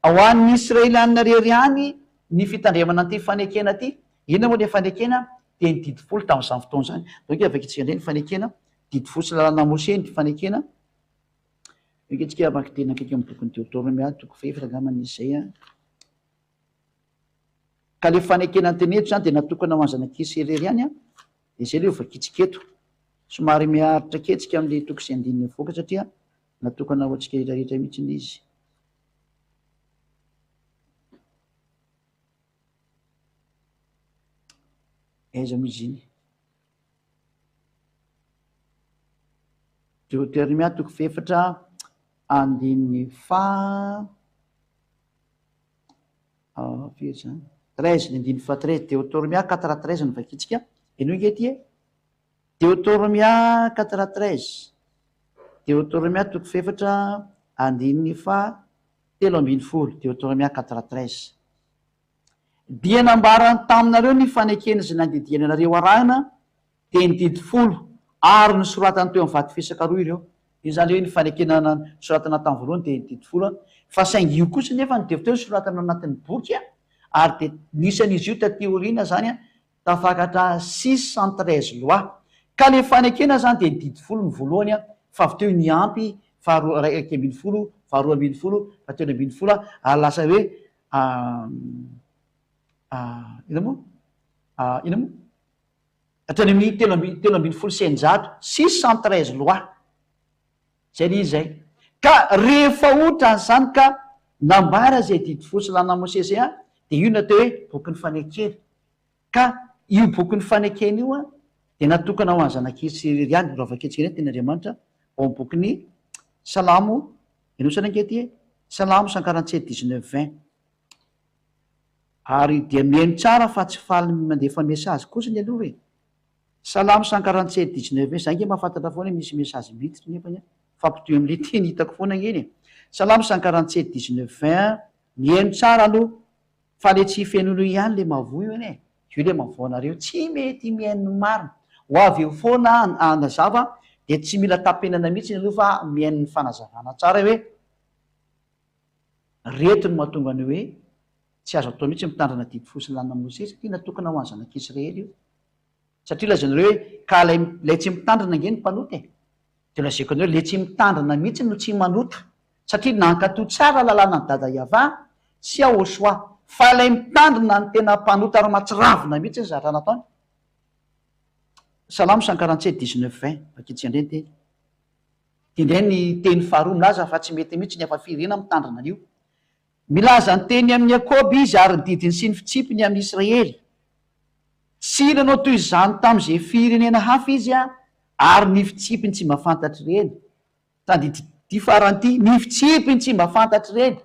ho an'ny Israelianina rery any ny fitandremana an'ity fanekena ty ina moa le fanekena de ny didy folo tamin'izany fotoana zany donc avakitsika indray ny fanekena didy folo sy lalàna Mose ny fanekena aketsika amaky tena akaiky amin'ny tokony Deutéronome a toko fahefatra angambany izy zay a ka le fanekena anteneto zany de natokana ho any zanak'Israely rery any a de zay le ovakitsika eto somary miaritra ketsika am'le toko sy andininy avoaka satria natokana ho antsika rehetrarehetra mihitsy ny izy. Aiza moa izy iny Deutéronome toko fahefatra andiny fa 13 ny andiny fa 13 Deutéronomia 4:13 ny vakitsika eno ngety e Deutéronomia 4:13 Deutéronomia toko fefatra andiny fa 17 Deutéronomia 4:13 dia nambarany taminareo ny fanekena zay nandidiany anareo arahina dia ny didy folo ary ny soratany teo amin'ny vaty fisaka roa ireo io zany hoe ny fanekenana soratana tamin'ny voalohany dia ny didy folo fa saingy io kosa nefa ny deviteo soratana anatin'ny boky ary dia nisan'izy io tateoriana zany a tafakatra 613 loi ka le fanekena zany dia ny didy folo ny voalohany a fa avy teo ny ampy raiky ambin'ny folo faharoa ambin'ny folo fatelo ambin'ny folo ary lasa hoe ina moa hatrany amin'ny telo ambin'ny folo senjato 613 loi zay ny izay ka rehefa ohatrany zany ka nambara zay didy folo sy lana Mose zay a dia io natao hoe boky ny fanekena ka io boky ny fanekena io a dia natokana ho any zanak'isy Siriany rovaketsika eny ten'Andriamanitra ao amin'ny boky ny Salamo enosana angety Salamo 147:19-20 ary dia mihaino tsara fa tsy faly mandefa mesazy kosa ny aloha e Salamo 147:19 zay nge mahafantatra foana misy mesazy miditra nefany fampitoy amin'le teny hitako foana ngeny Salamo 147:19-20 mihaino tsara aloha fa le tsy fenolo ihany le mavoa io eny io le mavoanareo tsy mety mihaino marina ho avy eo foana anazava dia tsy mila tapenana mihitsy ny aloha fa mihaino ny fanazavana tsara hoe reto ny mahatonga ny hoe tsy azo atao mihitsy mitandrina didy folo sy lana Mose satria natokana ho any zanak'Israely io satria lazanareo hoe ka lay tsy mitandrina nge ny mpanota dia lazaiko anareo le tsy mitandrina mihitsy no tsy manota satria nankatoa tsara lalàna ny dada Iava sy Ahosoa fa lay mitandrina ny tena mpanota ary matsiravina mihitsy ny zatra nataony Salamo 147:19-20 vakitsy andreny teny tindray ny teny faharoa milaza fa tsy mety mihitsy ny afa firena mitandrina an'io milaza ny teny amin'ny Jakôby izy ary ny didiny sy ny fitsipiny amin'ny Israely sy nanao toy izany tamin'izay firenena hafa izy a ary ny fitsipiny tsy mahafantatra ireny tany ty faranty ny fitsipiny tsy mahafantatra ireny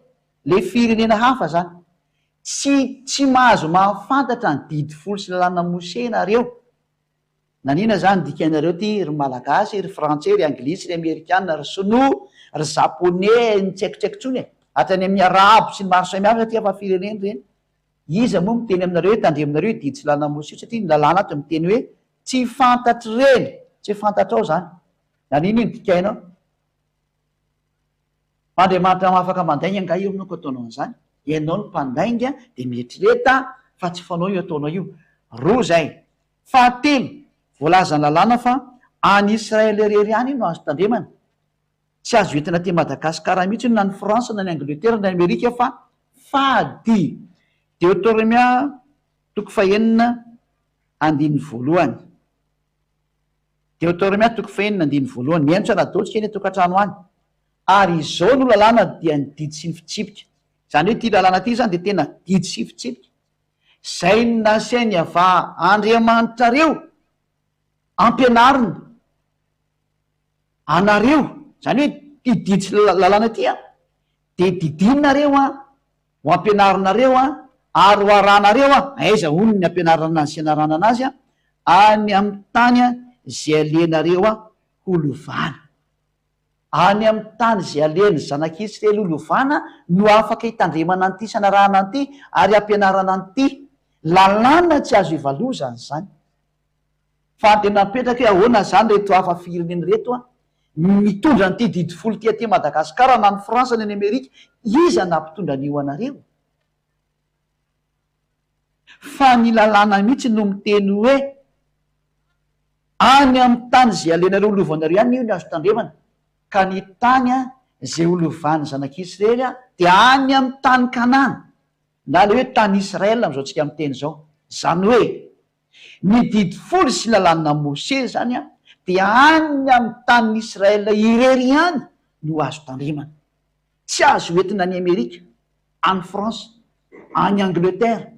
le firenena hafa zany tsy mahazo mahafantatra ny didy folo sy lalàna Mose nareo nanina zany dikanareo ty ry malagasy ry frantsay ry anglisy ry amerikana ry sinoa ry japonais ny tsaikotsaiko tsony e hatrany amin'ny arabo sy ny maro samihafa satria fa fireneny reny iza moa miteny aminareo hoe tandre aminareo didy sy lalàna Mose satria ny lalàna ato miteny hoe tsy fantatra reny tsy fantatra ao zany nanina iny dikainao Andriamanitra mahafaka mandainga nga io aminao ko ataonao an'izany ianao ny mpandainga dia mieritreeta fa tsy fanao io ataonao io roa zay fahatelo voalaza ny lalàna fa any Israely rery any no azo tandremana tsy azo entina ty Madagasikara mihitsy na ny Fransa na ny Angletera na ny Amerika fa fady Deutéronomia toko fahenina andiny voalohany Deutéronomia toko fahenina andiny voalohany mihaino tsara daotsika eny tokantrano any ary izao no lalàna dia ny didy sy ny fitsipika zany hoe ty lalàna ty zany dia tena didy sy fitsipika zay ny nasainy ava Andriamanitrareo ampianarina anareo zany hoe ty didy sy lalàna ty a dia didinareo a ho ampianarinareo a ary ho aranareo a aiza ono ny ampianarana azy sy anarana anazy a any amin'ny tany a zay alenareo a holovana any amin'ny tany zay aleny zanak'Israely holovana no afaka hitandremana an'ity sy anarana an'ity ary ampianarana an'ity lalàna tsy azo ivalozany zany fa tena mipetraka hoe ahoana zany reto hafa fireneny reto a mitondra nyity didy folo ty Madagasikara na ny Fransa na ny Amerika iza nampitondra an'io anareo fa ny lalàna mihitsy no miteny hoe any amin'ny tany zay alenareo holovanareo ihany io ny azo tandremana ka ny tany a zay holovany zanak'Israely a dia any amin'ny tany Kanana na le hoe tany Israela am'izao tsika amin'ny teny zao zany hoe ny didy folo sy lalàna Mose zany a dia any amin'ny tany Israela irery ihany no azo tandremana tsy azo entina any Amerika any Fransa any Angletera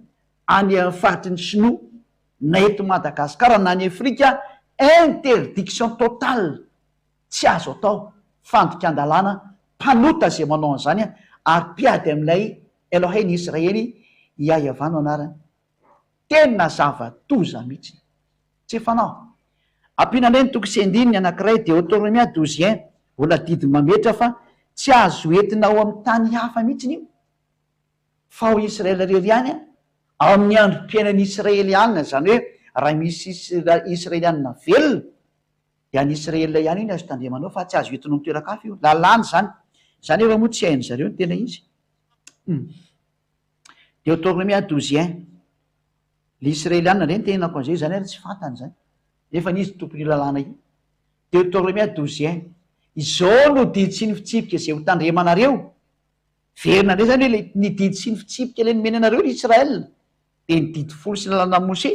any faritry ny Sinoa na eto Madagasikara na any Afrika interdiction totale tsy azo atao fandikan-dalàna mpanota zay manao an'izany ary mpiady amin'ilay Eloheny Israely Iahivah anarany. Tena zavatoza mihitsy tsy fanao. Ampiana indray ny toko sy andininy anankiray Deutéronomie 12:1 mbola didy mametra fa tsy azo entina ao amin'ny tany hafa mihitsy io fa ho Israely rery ihany ao amin'ny androm-piainan'ny Israelianina. Zany hoe raha misy Israelianina velona dia any Israel ihany iny azo tandremanao fa tsy azo entinao mitoeran-kafa io. Lalàna zany. Zany efa moa tsy hainy zareo ny tena izy. Deutéronomie 12:1 le Israelianina reny tenako an'izay zany ary tsy fantany zany nefa nizy tompony lalàna io. Deutéronomie 12:1 izao no didy sy ny fitsipika zay ho tandremanareo. Verina indray zany hoe ny didy sy ny fitsipika le nomeny anareo ny Israel dia ny didy folo sy lalàna Mose.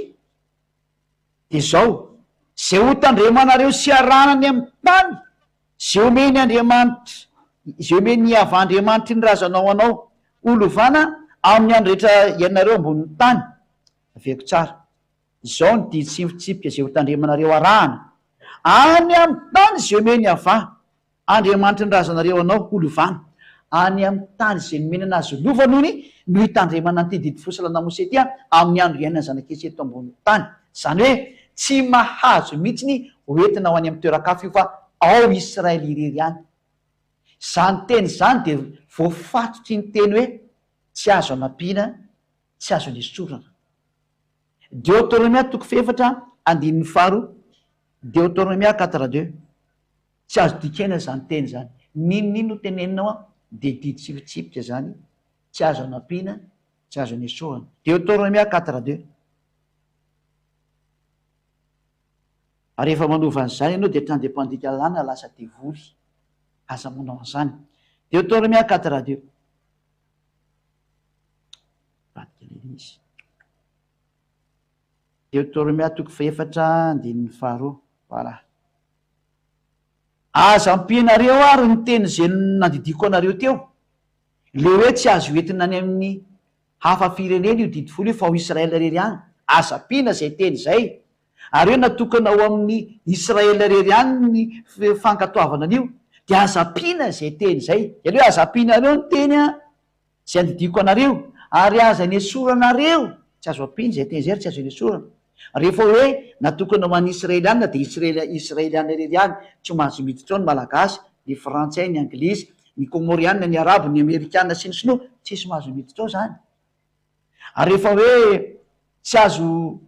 Dia zao zay ho tandremanareo sy aranany amin'ny tany zay omeny Andriamanitra, zay omeny avandriamanitra ny razanao anao olovana amin'ny andro rehetra ianareo ambonin'ny tany. Aveko tsara. Izao ny didy sy ny fitsipika zay ho tandremanareo arahana any amin'ny tany zay omeny avà Andriamanitra ny razanareo anao olovana. Any amin'ny tany zay nomeny anazy lovanony no hitandremana an'ity didy fosalana Mose ty amin'ny andro iainana zanak'esy eto ambonin'ny tany. Zany hoe tsy mahazo mihitsy hoentina ho any amin'ny toeran-kafa io fa ao Israely irery ihany. Zany teny zany dia voafatotry ny teny hoe tsy azo anampiana, tsy azo nesorana. Deutéronomie 4:4 Deutéronomie 4:2 tsy azo dikaina zany teny zany. Ninonino no teneninao dia didy sy fitsipika zany tsy azo anampiana, tsy azo nesorana. Deutéronomie 4:2 ary rehefa manova an'izany ianao dia trany dia mpandika lalàna lasa devoly aza manao an'izany. Deutéronomie 4:2 Deutéronomie 4:2 voilà. Aza ampianareo ary ny teny zay nandidiko anareo teo le hoe tsy azo entina any amin'ny hafa firenena io didy folo io fa ho Israel rery ihany. Aza ampiana zay teny zay ary hoe natokana ao amin'ny Israel rery ihany ny fankatoavana an'io dia aza ampiana zay teny zay. Zany hoe aza ampianareo ny teny zay andidiko anareo ary aza nesoranareo. Tsy azo ampiana zay teny zay ary tsy azo nesorana. Rehefa hoe natokana ho an'ny Israelianina dia Israelianina rery ihany. Tsy mahazo miditra ao ny malagasy, ny frantsay, ny anglisy, ny komorianina, ny arabo, ny amerikanina sy ny sinoa tsisy mahazo miditra ao zany. Ary rehefa hoe tsy azo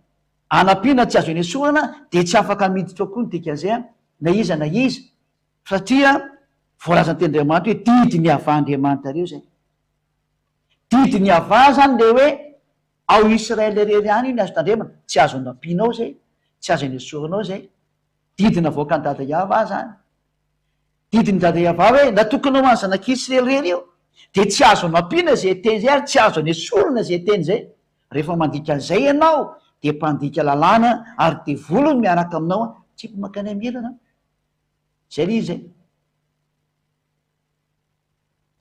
anampiana, tsy azo nesorana dia tsy afaka miditra ao koa ny dikan'izay na iza satria voalaza ny ten'Andriamanitra hoe didy ny avàn'Andriamanitra reo zay. Didy ny avà zany le hoe ao Israel rery ihany iny azo tandremana. Tsy azo anampianao zay, tsy azo nesoranao zay. Didina voaka ny dada Iavà zany. Didiny dada Iavà hoe natokana ho any zanak'Israely rery io dia tsy azo anampiana zay teny zay ary tsy azo nesorana zay teny zay. Rehefa mandika an'izay ianao dia mpandika lalàna ary devoly ny miaraka aminao tsy makany amelana. Zay le izy zay.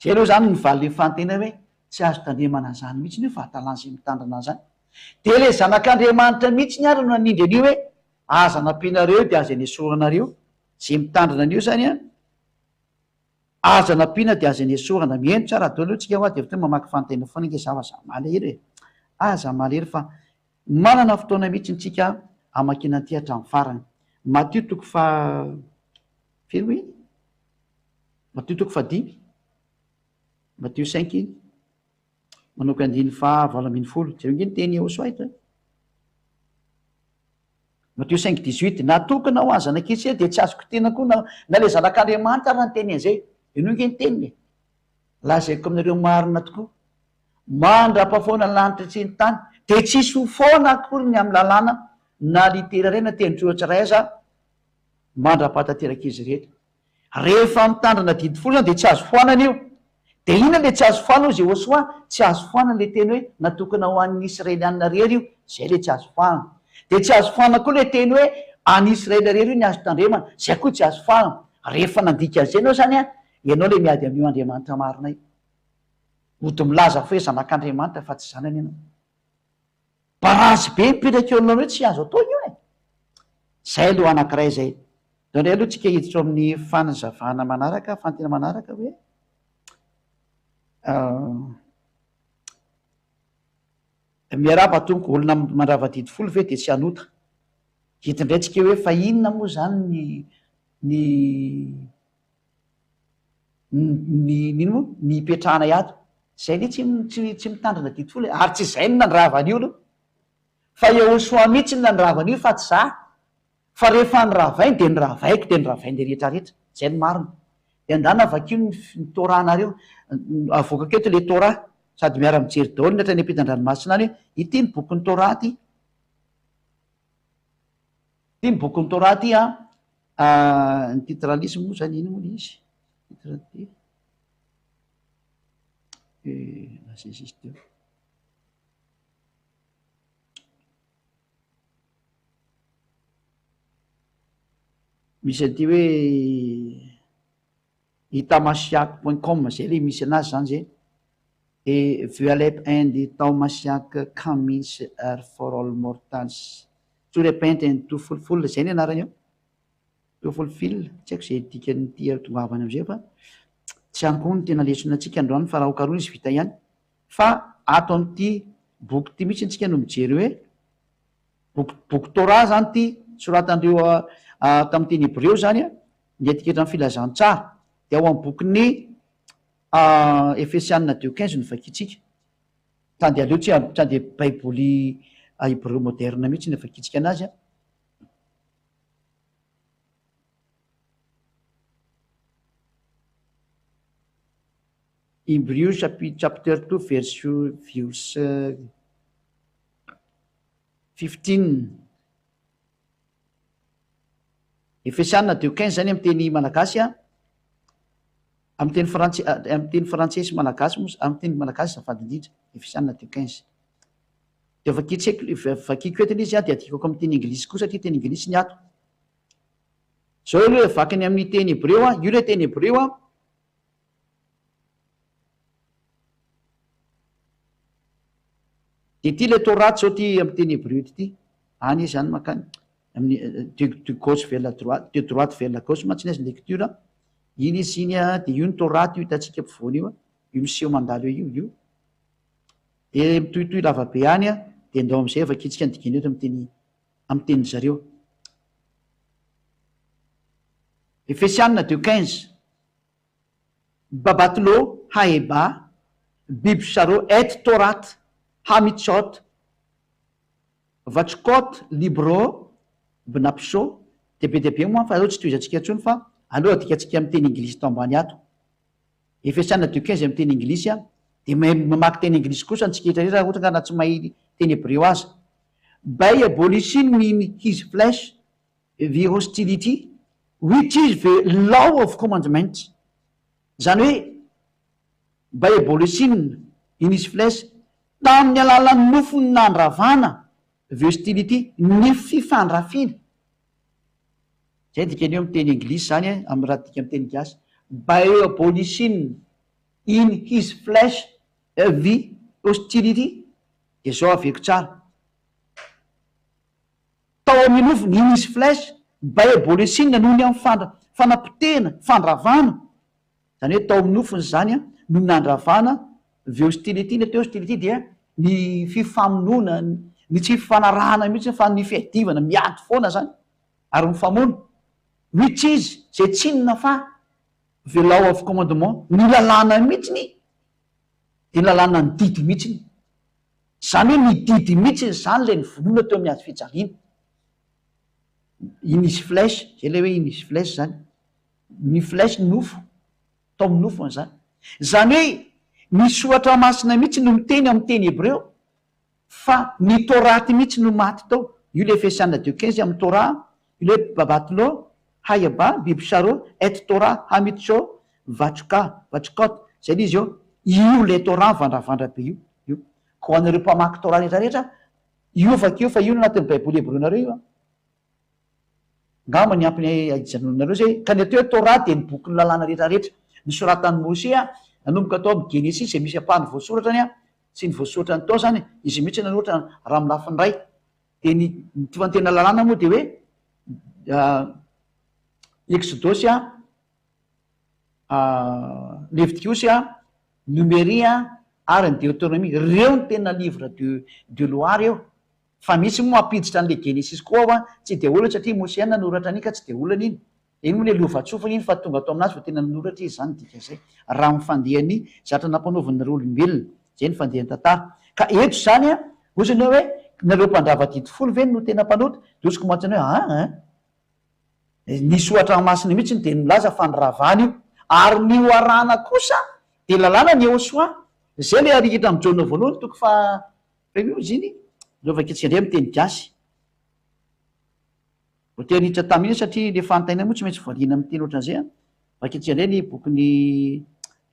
Zay aloha zany mivaly ny fantena hoe tsy azo tandremana zany mihitsy io fa atalana zay mitandrina zany. Dia le zanak'Andriamanitra mihitsy ny ary no anindry an'io hoe aza nampianareo dia aza nesoranareo. Zay mitandrina an'io zany aza nampiana dia aza nesorana. Mihaino tsara daholo tsika ho dia mamaky fantena foana inge zava malhery hoe aza malhery fa manana fotoana mihitsy ntsika amakiana ty hatramin'ny farany. Matio 5 Matio 5 manoko 9:20 zay nge teny Josuaita. Matio 5:18 natokana ho any zanak'Israely dia tsy azoko tena koa na le zanak'Andriamanitra raha ny teny an'izay. Ino nge ny teniny lazaiko aminareo marina tokoa mandra-pahafoana ny lanitra sy ny tany dia tsisy ho foana akory ny amin'ny lalàna na litera iray na tendrotra ray aza mandra-pahatanteraka izy rehetra. Rehefa mitandrina didy folo zany dia tsy azo foanana io. Dia inona le tsy azo foana zay Josoa? Tsy azo foana le teny hoe natokana ho an'ny Israelianina rery io. Zay le tsy azo foana. Dia tsy azo foana koa le teny hoe any Israely rery io ny azo tandremana. Zay koa tsy azo foana. Rehefa nandika an'izay ianao zany ianao le miady amin'io Andriamanitra marinay. Mody milaza fa hoe zanak'Andriamanitra fa tsy zanany ianao. Barazy be mipetraka eo aminao tsy azo atao io e. Zay aloha anankiray zay. Dao indray aloha tsika hiditra amin'ny fanazavana manaraka, fantena manaraka hoe miarava tonko olona mandrava-didy folo ve de tsy hanota hitindraitsika hoe fa inona moa zany nino moa ny ipetrahana ato zay le tsy mitandrina didy folo ary tsy zay no nandravan'io aloha fa eo soa mihitsy ny nandravan'io fa tsy za fa rehefa nyravainy de nyravaiko de nyravainy rehetrarehetra zay ny marina de andana vakio ny toranareo avoaka keto le tora sady miara mijery daholo natra ny ampitan-dranomasina any hoe ity ny bokyny tora ty ty ny bokyny tora ty ny titralisme moa zany iny moa le izy titrady nazay teo misy aty hoe itamasiac.com zay le misy anazy zany zay et vualep un de taomasiac camis er for all mortals tsorepente ny tofolofolo zay ny anarany eo tofolofil tsy haiko zay dikanyty tongavany amizay fa tsy ankoho ny tena lesona atsika androany fa raha okaroa izy vita ihany fa ato am'ty boky ty mihitsy ntsika no mijery hoe boky tora zany ty soratandreo tamy teny hebreo zany ny etiketa ny filazantsara de ao amy boky ny efesianina 2:15 no vakitsika tande aleo tsy de baiboly hébreu moderne mihitsy ny vakitsika anazy Hébreux chapter 2 verse 15 efesianina 2:15 zany amy teny malagasy amy teny frantsay sy malagasy amy teny malagasy zafady indrindra efesianina 2:15 de vakiko etiny izy de adikako amy teny anglisy koa satria teny anglisy ny ato zao aloha vakany amin'ny teny hebreo io le teny hebreo de ty le toraty zao ty amy teny hebreo ty any izy zany makany amin'ny de gauche vers la droite de droite vers la gauche mantsy nazy lecture iny izy iny de io ny toraty io hitatsika ampovoany io io miseho mandalo io de mitohitohy lavabe any de ndao amizay vakitsika ndiginy eto amy teny zareo efesianina 2:15 babatlo haeba bibsaro et torat hamitsot vatskot libro bnapiso de be de be moa fa aleo tsy toizatsika ntsony fa aleo adikatsika amy teny anglisy tao ambany ato efesianina 2:15 amy teny anglisy de mamaky teny anglisy kosa antsika etrarera ohatra ka na tsy mahay teny hebreo azy by abolishing in his flesh the hostility which is the law of commandment zany hoe by abolishing in his flesh tamin'ny alalan'ny nofony nandravana the hostility ny fifandrafina zay dikany eo amy teny anglisy zany amy raha dika amy teny gasy by abolishing in his flesh the hostility de zao aveko tsara tao amin'ny nofony in his flesh by abolishing noho ny amy fanapotena fandravana zany hoe tao amin'ny nofony zany no nandravana the hostility ny ateo hostility dia ny fifamonona ny tsy fifanarahana mihitsy fa ny fiadivana miady foana zany ary mifamono which is zay tsinona fa the law of commandement ny lalàna mihitsiny de lalàna ny didy mihitsiny zany hoe ny didy mihitsiny zany le ny vonona teo amin'ny ady fijaliana inisy flesh zay le hoe inisy flesh zany ny flesh ny nofo tao amin'ny nofony zany zany hoe misoatra masina mihitsy no miteny amy teny hebreo fa ny toraty mihitsy no maty tao io le efesianina 2:15 amy tora io le babatlo hayaba bibsaro et tora hamitso vatskot zay le izy io le tora vandravandra be io ko anareo mpamaky tora rehetrarehetra io vakeo fa io no anatin'ny baiboly hebreo nareo io ngamba ny ampiny ajanonanareo zay ka ny ateo hoe tora de ny boky ny lalàna rehetrarehetra ny soratan'ny mose nanomboka atao amy genesis zay misy apahny voasoratrany sy ny voasoratrany tao zany izy mihitsy nanohatra raha milafiny ray de ny tifantena lalàna moa de hoe exodosy leviticus Numéria ary ny Deutéronomie, reo ny tena livre de loi reo. Fa misy moa ampiditra an'le Genesis koa ao a, tsy de olana satria Mosè nanoratra an'iny ka tsy de olana iny. Iny moa le lovatsofana iny fa tonga atao aminazy fa tena nanoratra izy zany dika zay. Raha mifandehany zatra nampanaovan'ny olombelona, zay ny fandehany tantara. Ka eto zany a, osany hoe nareo mpandrava didifolo ve no tena mpanota, de osiko mantsiny hoe nisy ohatra masina mihitsy de milaza fandravana io, ary nio arana kosa de lalàna ny Iosoa. Zay le arihitra amin'ny Jaona voalohany toko fa io ziny lovaketsika ndray miteny gasy. Voatery taminy satria le fanontaniana moa tsy maintsy voaliana miteny ohatran'izay a. Vaketsika ndray ny bokony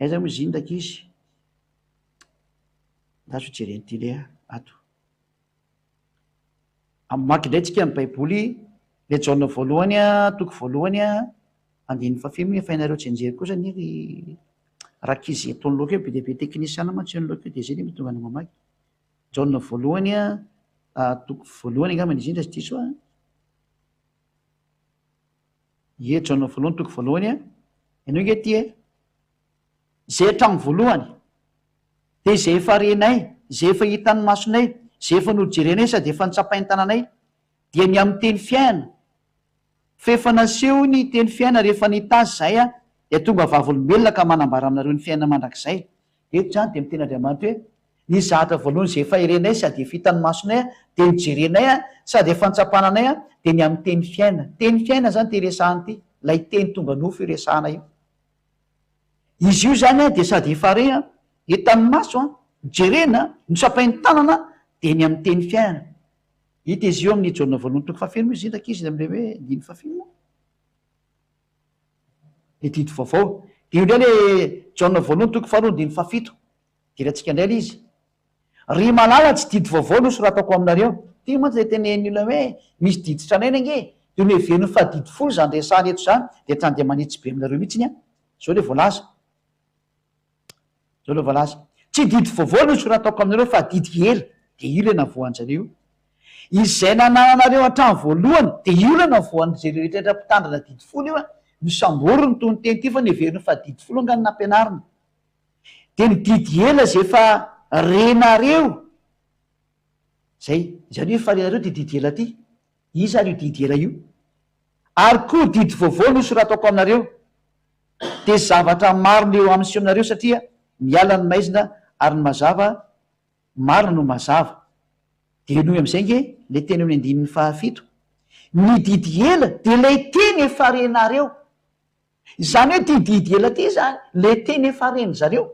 aiza moa ziny ndraiky izy. Ndaso jereny ty le ato. Mamaky indray tsika amin'ny baiboly le Jaona voalohany a, toko voalohany a, andininy fafimy fainareo tsy enjery kosa ny rakizy ataony loka eo be deaibe teknisiana mantsy eny loka eo de zay ny tonga ny mamaky. Jaona voalohany a, toko voalohany angambany izy iny raha tsy diso a. Ie Jaona voalohany toko voalohany a, ianao nge ty e. Zay hatramin'ny voalohany de zay efa renay, zay efa hitan'ny masonay, zay efa nojerenay sady efa nitsapain'ny tananay dia ny amin'ny teny fiaina. Fefa naseho ny teny fiaina rehefa nitazy zay a, de tonga vavolombelona ka manambara aminareo ny fiaina mandrakizay. Eto zany de miteny Andriamanitra hoe ny zahatra voalohany zay efa irenay sady efa hitan'ny masonay a, de nijerenay a, sady efa nitsapananay a, de ny amin'ny teny fiaina. Teny fiaina zany ty resahany ty, lay teny tonga nofo iresahana io. Izy io zany a de sady efa re a, hitan'ny maso a, jerena, nitsapain'ny tanana, de ny amin'ny teny fiaina. Hita izy io amin'ny Jaona voalohany toko fafilo izy ndraiky izy am'le hoe dimy fafilo. Le didy vaovao. De io ndray le Jaona voalohany toko faharoa dimy fafito. Dirantsika indray le izy. Ry malala tsy didy vaovao no soratako aminareo. Ty mantsy le tenen'ny olona hoe misy didy tranainy ange, de no heveriny fa didy folo zany resahany eto zany, de tsy andeha manitsy be aminareo mihitsiny a. Zao le voalaza. Zao le voalaza. Tsy didy vaovao no soratako aminareo fa didy ela, de io le navoanjareo. Izay nananareo hatramin'ny voalohany de io le navoan'zay rehetra mpitandrina didy folo io a, no samboriny tony teny ty fa ny heveriny fa didy folo angany nampianarina. De ny didy ela zay efa renareo. Zay, zany hoe fa renareo ty didy ela ty. Iza io didy ela io? Ary koa didy vaovao no soratako aminareo. De zavatra maro leo amin'ny sionareo satria miala ny maizina ary ny mazava marina no mazava. De noho am'izay nge le teny amin'ny andinin'ny fahafito. Ny didy ela de lay teny efa renareo. Zany hoe ty didy ela ty zany, le teny efa reny zareo.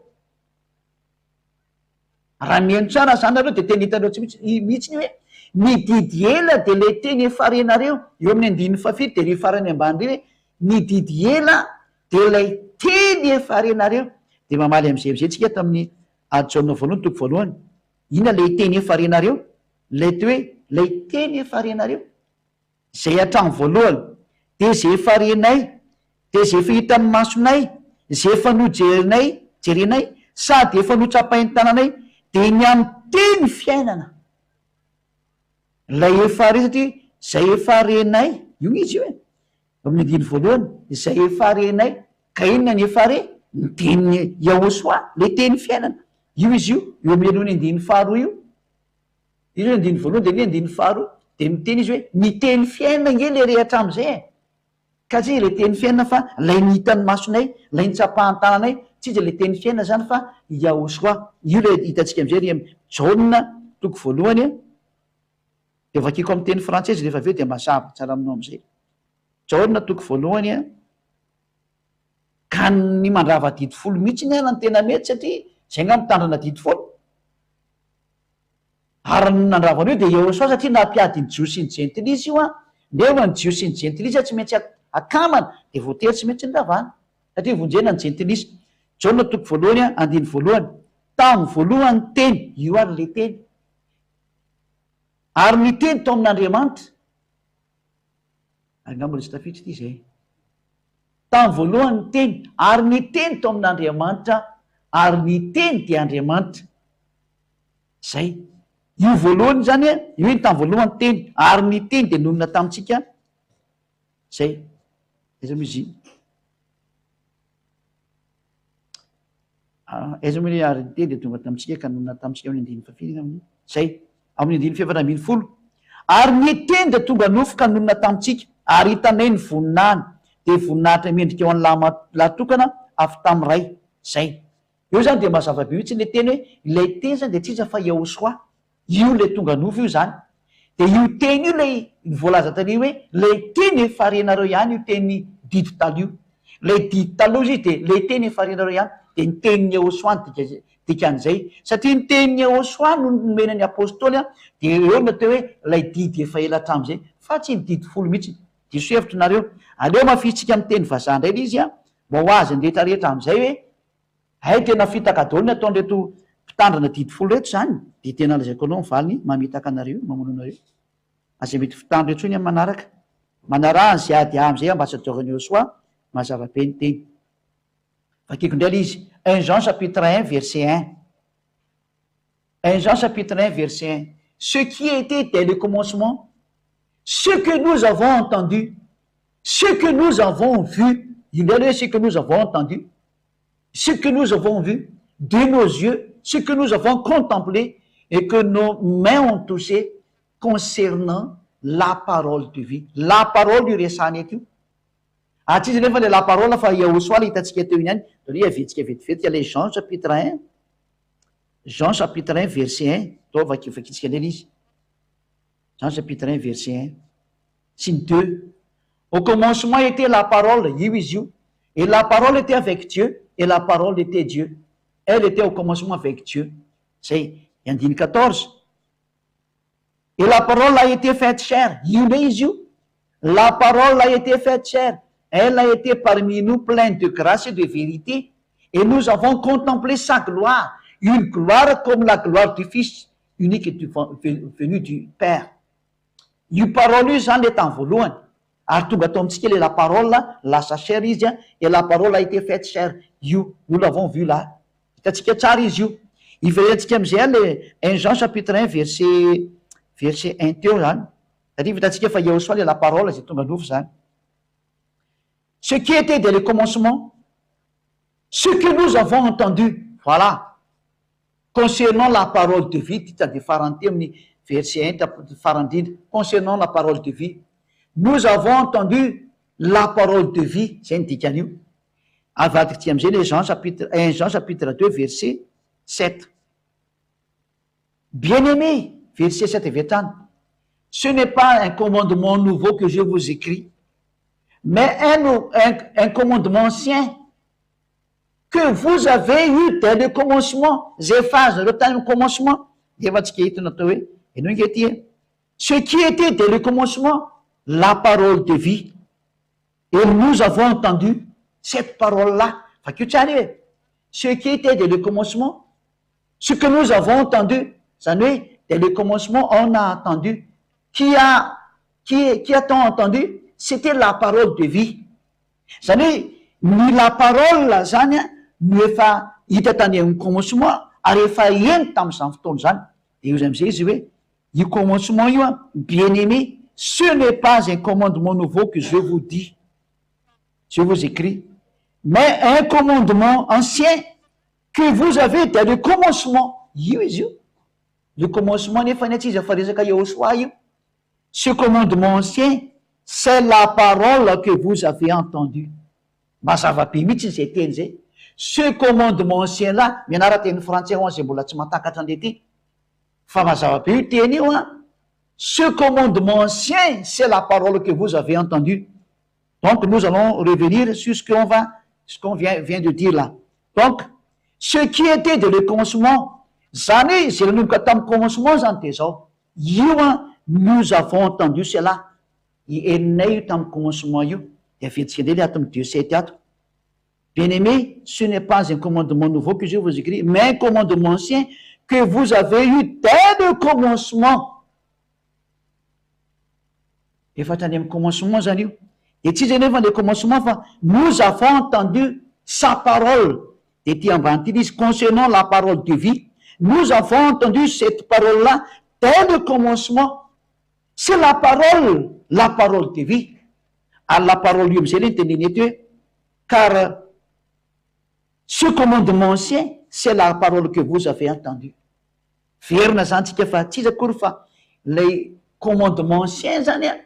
Raha mihaino tsara zany nareo de teny hitanareo tsy mihitsy hoe ny didy ela de le teny efa renareo. Eo amin'ny andinin'ny fahafito de ry farany ambany ry hoe ny didy ela de lay teny efa renareo. De mamaly am'zay tsika tamin'ny Jaona voalohany toko voalohany. Ina lay teny efa renareo? Lay ty hoe lay teny efa renareo. Zay hatramin'ny voalohany de zay efa renay, de zay efa hitan'ny masonay, zay efa nojerinay, jerenay, sady efa notsapain'ny tananay, de ny amin'ny teny fiainana. Lay efa re satria zay efa renay, io izy io e. Amin'ny andiny voalohany, zay efa renay, ka inona ny efa re? Ny teny Yahosoa, le teny fiainana. Io izy io, eo amin'ny alohan'ny andiny faharoa io. Io zany andiny voalohany de ny andiny faharoa, de miteny izy hoe ny teny fiainana nge le rehatra am'izay e. Ka tsy le teny fiainana fa lay nihitan'ny masonay, lay nitsapahan'ny tananay, tsy de le teny fiainana zany fa Yahosoa. Io le hitantsika am'izay ry Jaona toko voalohany a. De vakiko amin'ny teny frantsay izy rehefa aveo de mazava tsara aminao am'izay. Jaona toko voalohany a. Ka ny mandrava didy folo mihitsy ny ana ny tena mety satria zay nga mitandrina didy folo. Ary ny nandravan'io de Yahosoa satria nampiadiny Jio sy ny Jentilisa io a. Nefa ny Jio sy ny Jentilisa tsy maintsy akamana de voatery tsy maintsy nyravana satria vonjena ny Jentilisa. Jaona toko voalohany a, andiny voalohany. Tamin'ny voalohany teny, io ary le teny. Ary ny teny tao amin'Andriamanitra. Angamba resy tafiditra ty zay. Tamin'ny voalohany teny, ary ny teny tao amin'Andriamanitra, ary ny teny de Andriamanitra. Zay. Io voalohany zany a, io ny tamin'ny voalohany teny, ary ny teny de nonina tamintsika. Zay. Izy izy. aiza moa le arité de tonga tamitsika kanona tamitsika amin'ny andiny fafirina amin'ny zay amin'ny andiny fiavanambiny folo ary ny teny de tonga nofo kanonona tamitsika ary hitanay ny voninahiny de voninahitra mendrika eo any latokana avy tamiray zay eo zany de mazava-be mihitsy le teny hoe ilay teny zany de tsisa fa Yahosoa io le tonga nofo io zany de io teny io le voalaza tany hoe le teny efarenareo ihany io teny didy talio le didy taloha izy de le teny efarenareo ihany de ny tenin'ny Yahosoa dikan'izay satria ny tenin'ny Yahosoa no nomenany apôstôly de eo nateo hoe lay didy efa ela hatram'izay fa tsy ny didy folo mihitsy diso hevitry nareo aleo mafitsika amin'ny teny vazaha indray le izy mba ho azy ny rehetrarehetra am'izay hoe hay tena fitaka daholo ny ataonreto mpitandrana didy folo reto zany de tena lazaiko anao mivaly mamitaka anareo mamono anareo azay mety fitandro etsony amin'ny manaraka manarahany zay ady am'izay mba tsy adaovan'ny Yahosoa mazava-be ny teny fakiko indray izy 1 Jean chapitre 1 verset 1 Jean chapitre 1 verset 1 ce qui était dès le commencement ce que nous avons entendu ce que nous avons vu ce que nous avons entendu ce que nous avons vu de nos yeux ce que nous avons contemplé et que nos mains ont touché concernant la parole de vie la parole io resany eto io tsy izy nefa le la parole fa Yahosoa le hitantsika teo iny ihany dore avetsika vetivety le Jean chapitre 1 verset 1 to vakitsika indray izy Jean chapitre 1 verset 1 sy ny 2 au commencement était la parole io izy io et la parole était avec Dieu et la parole était Dieu elle était au commencement avec Dieu zay andiny 14 et la parole a été faite chair io ndray izy io la parole a été faite chair elle a été parmi nous pleine de grâce et de vérité et nous avons contemplé sa gloire une gloire comme la gloire du Fils unique et venu du Père io parole io zany le tamy voalohany ary tonga atao amitsika le la parole lasa chair izy et la parole a été faite chair io nous l'avons vu là hitatsika tsara izy io iverentsika am'izay le 1 Jean chapitre 1 verset 1 teo zany satria vitatsika fa Yahosoa le la parole zay tonga nofo zany ce qui était dès le commencement ce que nous avons entendu voilà concernant la parole de vie titady farante amin'ny verset 1 farandrindra concernant la parole de vie nous avons entendu la parole de vie zay ny dikan'io avadikitsika am'izay le 1 Jean chapitre 2 verset 7 bien-aimé verset 7 vetrany ce n'est pas un commandement nouveau que je vous écris mais un commandement ancien que vous avez eu dès le commencement zay fazareo tany commencement efa tsika hitona atao hoe eno ingaty ce qui était dès le commencement la parole de vie et nous avons entendu cette parole là fakio tsara hoe ce qui était dès le commencement ce que nous avons entendu zany hoe dès le commencement on a entendu qui a-t-on entendu c'était la parole de vie zany hoe ny la parole zany no efa hita tany amin'ny commencement ary efa eny tam'izany fotoana zany de io zam'izay izy hoe io commencement io bien-aimé ce n'est pas un commandement nouveau que je vous dis je vous écris mais un commandement ancien que vous avez dès le commencement io izy io le commencement nefa ny tsy izy efa resaka Yahosoa io ce commandement ancien c'est la parole que vous avez entendu mazava-be mihitsy zay teny zay ce commandement ancien là mianara-teny français ho zay mbola tsy matakatra andre ty fa mazava-be io teny io ce commandement ancien c'est la parole que vous avez entendu donc nous allons revenir sur ce qu'on vient de dire là donc ce qui était de le commencement zany zay nanomboka tamin'ny commencement zany de zao io nous avons entendu cela eninay io tamin'ny commencement io de avetsika ndray le ato amin'ny 2:7 ato bien-aimé ce n'est pas un commandement nouveau que je vous écris mais un commandement ancien que vous avez eu dès le commencement efa trany amin'ny commencement zany io de tsy zay nefa le commencement fa nous avons entendu sa parole de ty ambany ty izy concernant la parole de vie nous avons entendu cette parole là dès le commencement c'est la parole de vie ary la parole io am'izay le ny teneny eto hoe car ce commandement ancien c'est la parole que vous avez entendue. Verina zany tsika fa tsy izy akory fa lay commandement ancien zany a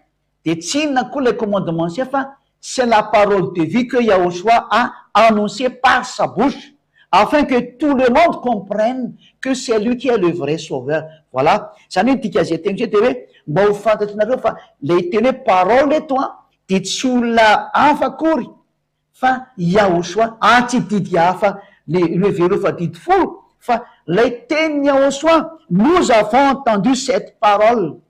de tsy inona koa lay commandement ancien fa c'est la parole de vie que Yahushua a annoncé par sa bouche afin que tout le monde comprenne que c'est lui qui est le vrai sauveur. Voilà. Zany hoe tika zay teny de hoe mba ho fantatrareo fa lay teny hoe parole eto a de tsy olona hafa akory fa Yahushua tsy didy hafa le verset fa didy folo fa lay teny Yahushua. Nous avons entendu cette parole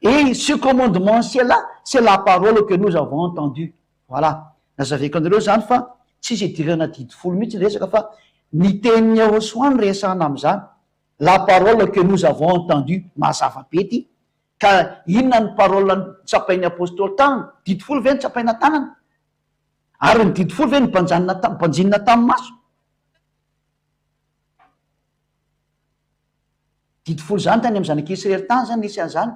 et ce commandement c'est la parole que nous avons entendue. Voilà. Nazaveko anareo zany fa tsisy idirana didy folo mihitsy resaka fa ny teny Yahushua ny resahana am'zany. La parole que nous avons entendue mazava be ty ka inona ny parole tsapain'ny apôstôly tany didy folo ve ny tsapaina tanana ary ny didy folo ve ny mpanjinina tamin'ny maso. Didy folo zany tany amin'ny zanak'Israely tany zany nisy an'zany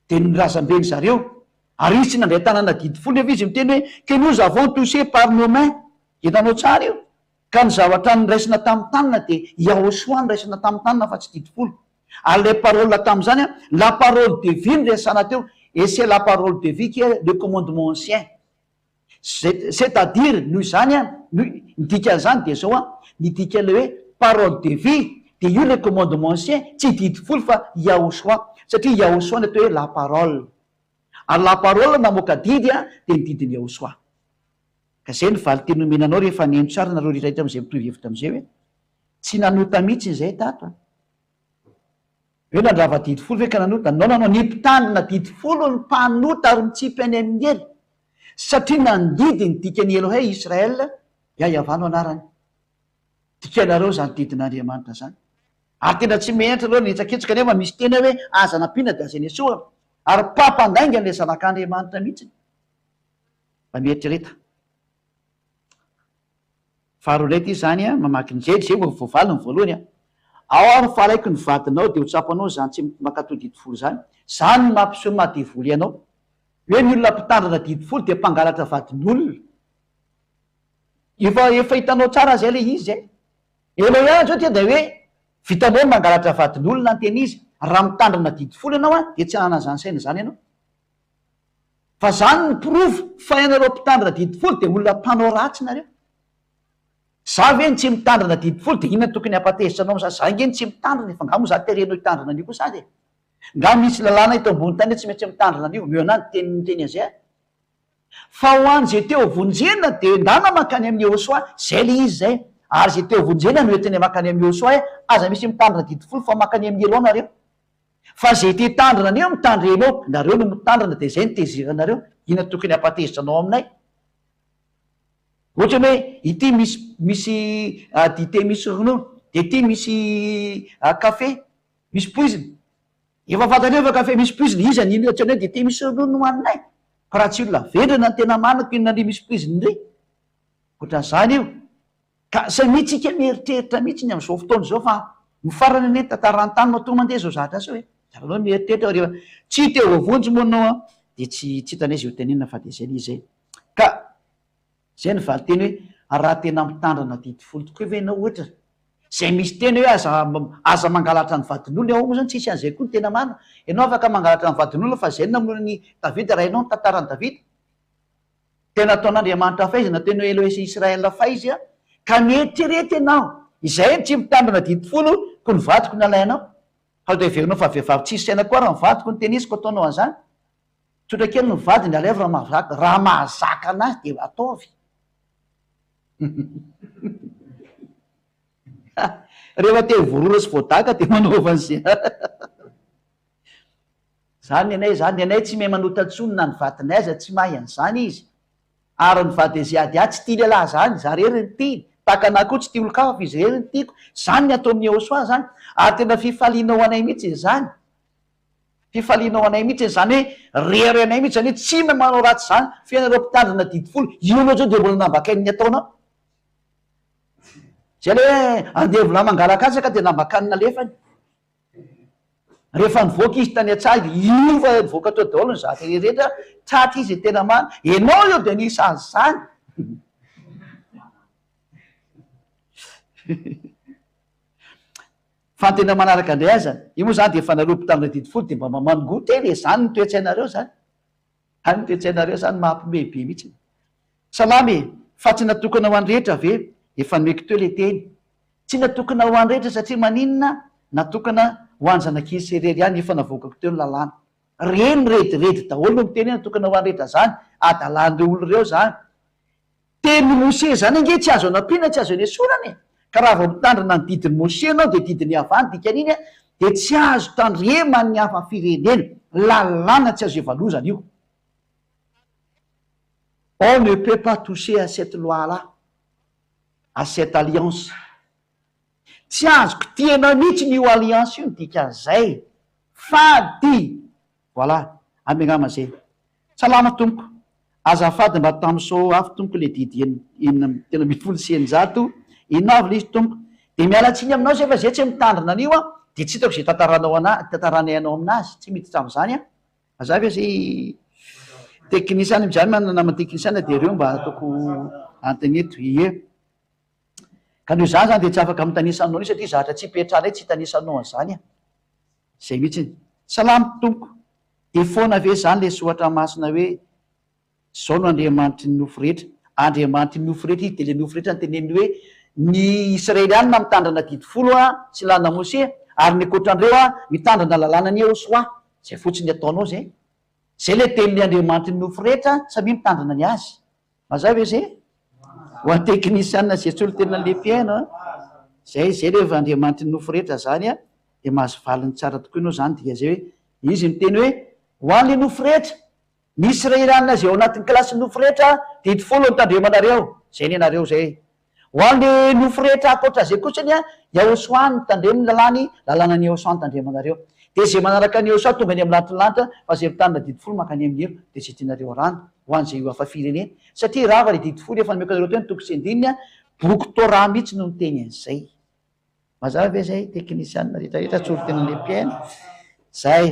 de nirazam-beny zareo ary izy tsy nandray tanana didy folo nefa izy miteny hoe que nous avons touché par nos mains. Hitanao tsara io ka ny zavatra nyraisina tamin'ny tanana de Yahushua nyraisina tamin'ny tanana fa tsy didy folo. Ary le parole tamin'izany a la parole de vie ny resana teo et c'est la parole de vie qui est le commandement ancien. C'est-à-dire noho izany a midika zany de zao a midika le hoe parole de vie de io le commandement ancien tsy didy folo fa Yahushua satria Yahushua ny atao hoe la parole. Ary la parole namoaka didy a de ny didiny Yahushua. Ka zay ny valy teny nomenanao rehefa neno tsara nareo rehetrarehetra am'izay mitovy hevitra am'izay hoe tsy nanota mihitsy zay tato hoe nandrava didy folo ve ka nanota nanao ny mpitanina didy folo ny mpanota ary mitsipy any amin'ny ely satria nandidy ny dikany Elohe Israel iayavano anarany. Dikanareo zany didin'Andriamanitra zany ary tena tsy mehetra reo nitsaketsaka nefa misy tena hoe aza nampina de aza nesoa ary mpampandainga le zanak'Andriamanitra mihitsy fa mieritreretra. Faharoa izy zany a mamaky nyjely zay voavaly ny voalohany a ao ary faraiko ny vadinao de ho tsapanao zany tsy makatao didy folo zany zany mampiseho mahadevoly ianao hoe ny olona mpitandrina didy folo de mpangalatra vadin'olona. Efa hitanao tsara zay le izy zay elo ihany zao tia de hoe vitanao mangalatra vadin'olona anteny izy raha mitandrina didy folo ianao a de tsy anana zany saina zany ianao fa zany ny prove fa ianareo mpitandrina didy folo de olona mpanao ratsy nareo. Za ve ny tsy mitandrina didy folo de inona tokony apatezitra anao am'za za nge ny tsy mitandrina efa ngamo za terenao hitandrina an'io koa sady nga misy lalàna ito ambony tany hoe tsy maintsy mitandrina an'io meo ana ny teny azay fa ho any zay teo vonjena de ndana makany amin'ny Yahushua zay le izy zay ary zay teo vonjena no entiny makany amin'ny Yahushua hoe aza misy mitandrina didy folo fa makany amin'ny elo nareo fa zay te tandrina anio mitandry enao nareo no mitandrina de zay ny teziranareo inona tokony apatezitra anao aminay. Ohatra hoe ity misy dité misy ronono de ity misy café misy poizina efa fantaneo fa café misy poizina izy anino ohatrany hoe dité misy ronono hoaninay ka raha tsy olona vendrina ny tena manako inona ny misy poizina ndray ohatran'izany io ka sa mihitsika mieritreritra mihitsy ny am'izao fotoana zao fa mifarany ane tantarantany no to mandeha zao zatra sao hoe zaranao mieritreritra rehefa tsy teo vavonjy moanao a de tsy hitana izy ho tenenina fa de zay le izy zay ka zay ny valy teny hoe raha tena mitandrina didy folo tokoa ve ianao ohatra zay misy teny hoe aza mangalatra ny vadin'olona ao moa zany tsisy an'izay koa ny tena mana ianao afaka mangalatra ny vadin'olona fa zay namonany Davida raha ianao ny tantarany Davida tena ataon'Andriamanitra faizana teny hoe Elohe Israel fa izy a ka mieritreretra ianao izay tsy mitandrina didy folo ko ny vadiko nalainao fa de verinao fa vehivavy tsisy saina koa raha ny vadiko ny tenisiko ataonao an'izany tsotra kely ny vady ny aleva raha mahazaka anazy de ataovy. Rehefa te vorora sy voadaka de manaova an'zay zany anay tsy mahay manotatsonina ny vadinay aza tsy mahay an'izany izy ary ny vady zay ady tsy tia lehilahy zany za rery ny tia takana koa tsy tia olo-kafa izy rery ny tiako zany ny atao amin'ny Yahushua zany ary tena fifalianao anay mihitsy zany fifalianao anay mihitsy zany hoe rery anay mihitsy zany hoe tsy mahay manao ratsy zany fiainareo mpitandrina didy folo io zao de mbola nambakainy ataonao zay le hoe andevola mangalakatsaka de nambakanina lefany rehefa nivoaka izy tany an-tsahy io fa voaka tao daholo ny zaka rehetra tratra izy tena mana enao io de nisy azy zany fa ny tena manaraka andray aza io moa zany de efa naropo tamina didy folo de mba mamanogo teny e zany ny toetsainareo zany any ny toetsainareo zany mahampimebe mihitsy salamy fa tsy natokana ho any rehetra ve efa nomeko teo le teny tsy natokana ho any rehetra satria maninona natokana ho any zanak'izy serery ihany efa navokako teo ny lalàna reny rediredy daholo no miteny hoe natokana ho any rehetra zany adalan'ireo olo reo zany teny mose zany ange tsy azo anampiana tsy azo any esorany ka raha vao mitandrina ny didiny mose anao de didiny avany dikan'iny a de tsy azo tandremany hafa firenena lalàna tsy azo evalozana io on ne peut pas toucher à cette loi là à cette alliance tsy azoko tiana mihitsy ny io alliance io dika zay fady voilà amenama zay salama tompoko azafady mba tamso afo tompoko le didy tena mifolo sy eninjato inavy le izy tompoko de mialatsiny aminao zay fa zay tsy mitandrina an'io a de tsy hitako zay tantaranay anao aminazy tsy miditra am'zany a azavy zay teknisiany mizany manamana teknisiana de reo mba ataoko anteneto ie ka noho zany zany de tsy afaka mitanisanao ni satria zahatra tsy ipetrana tsy hitanisanao an'zany a zay mihitsy salamy tompoko de foana ave zany le sohatra masina hoe zao no andriamanitry ny nofo rehetra andriamanitry ny nofo rehetra izy de le nofo rehetra nyteneny hoe ny israelianina mitandrana didy folo a sy lana mose ary ny akoatrandreo a mitandrana lalàna ny eosoa zay fotsiny ataonao zay zay le tenin'ny andriamanitry ny nofo rehetra samy mitandrana ny azy mazavy e zay ho any teknisiana zay tsy olo tena le mpiaina zay leva andriamanitry ny nofo rehetra zany a de mahazo valiny tsara tokoa ianao zany dika zay hoe izy miteny hoe ho an'le nofo rehetra ny israelianina zay ao anatin'ny klasy nofo rehetra didy folo nitandremanareo zay ny anareo zay ho an'le nofo rehetra akoatra zay kotsany a iaosoany mitandremy lalàna ny eosoany tandremanareo de zay manaraka ny eosoa tonga any amy lanitrylanitra fa zay mitandrina didy folo makany amin'ny ero de zay tianareo rano ho an'zay io afa firenena satria raha va le didy folo efa nomeko anareo teny toko sy andininy a boky tora mihitsy no miteny an'zay mazava ve zay teknisiana rehetrarehetra tsy olo tena le mpiaina zay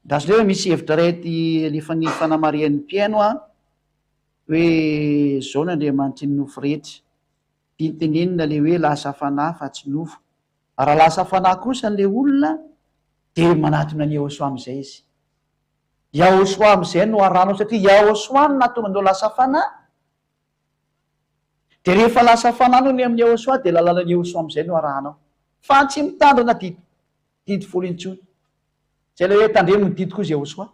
ndasy le hoe misy hevitra rety alefany fanamarian'ny mpiaino a hoe zao ny andriamanitry ny nofo rehetra tinytenenina le hoe lasa fanay fa tsy nofo raha lasa fanay kosa n'le olona de manatona ny eosoa am'izay izy iaosoa am'izay no aranao satria iaosoa no natonga andeo lasa fanay de rehefa lasa fanay no ny amin'ny eosoa de lalàna ny eosoa am'izay no aranao fa tsy mitandrana didy folo intsony zay le hoe tandremo ny didy koa zay eosoa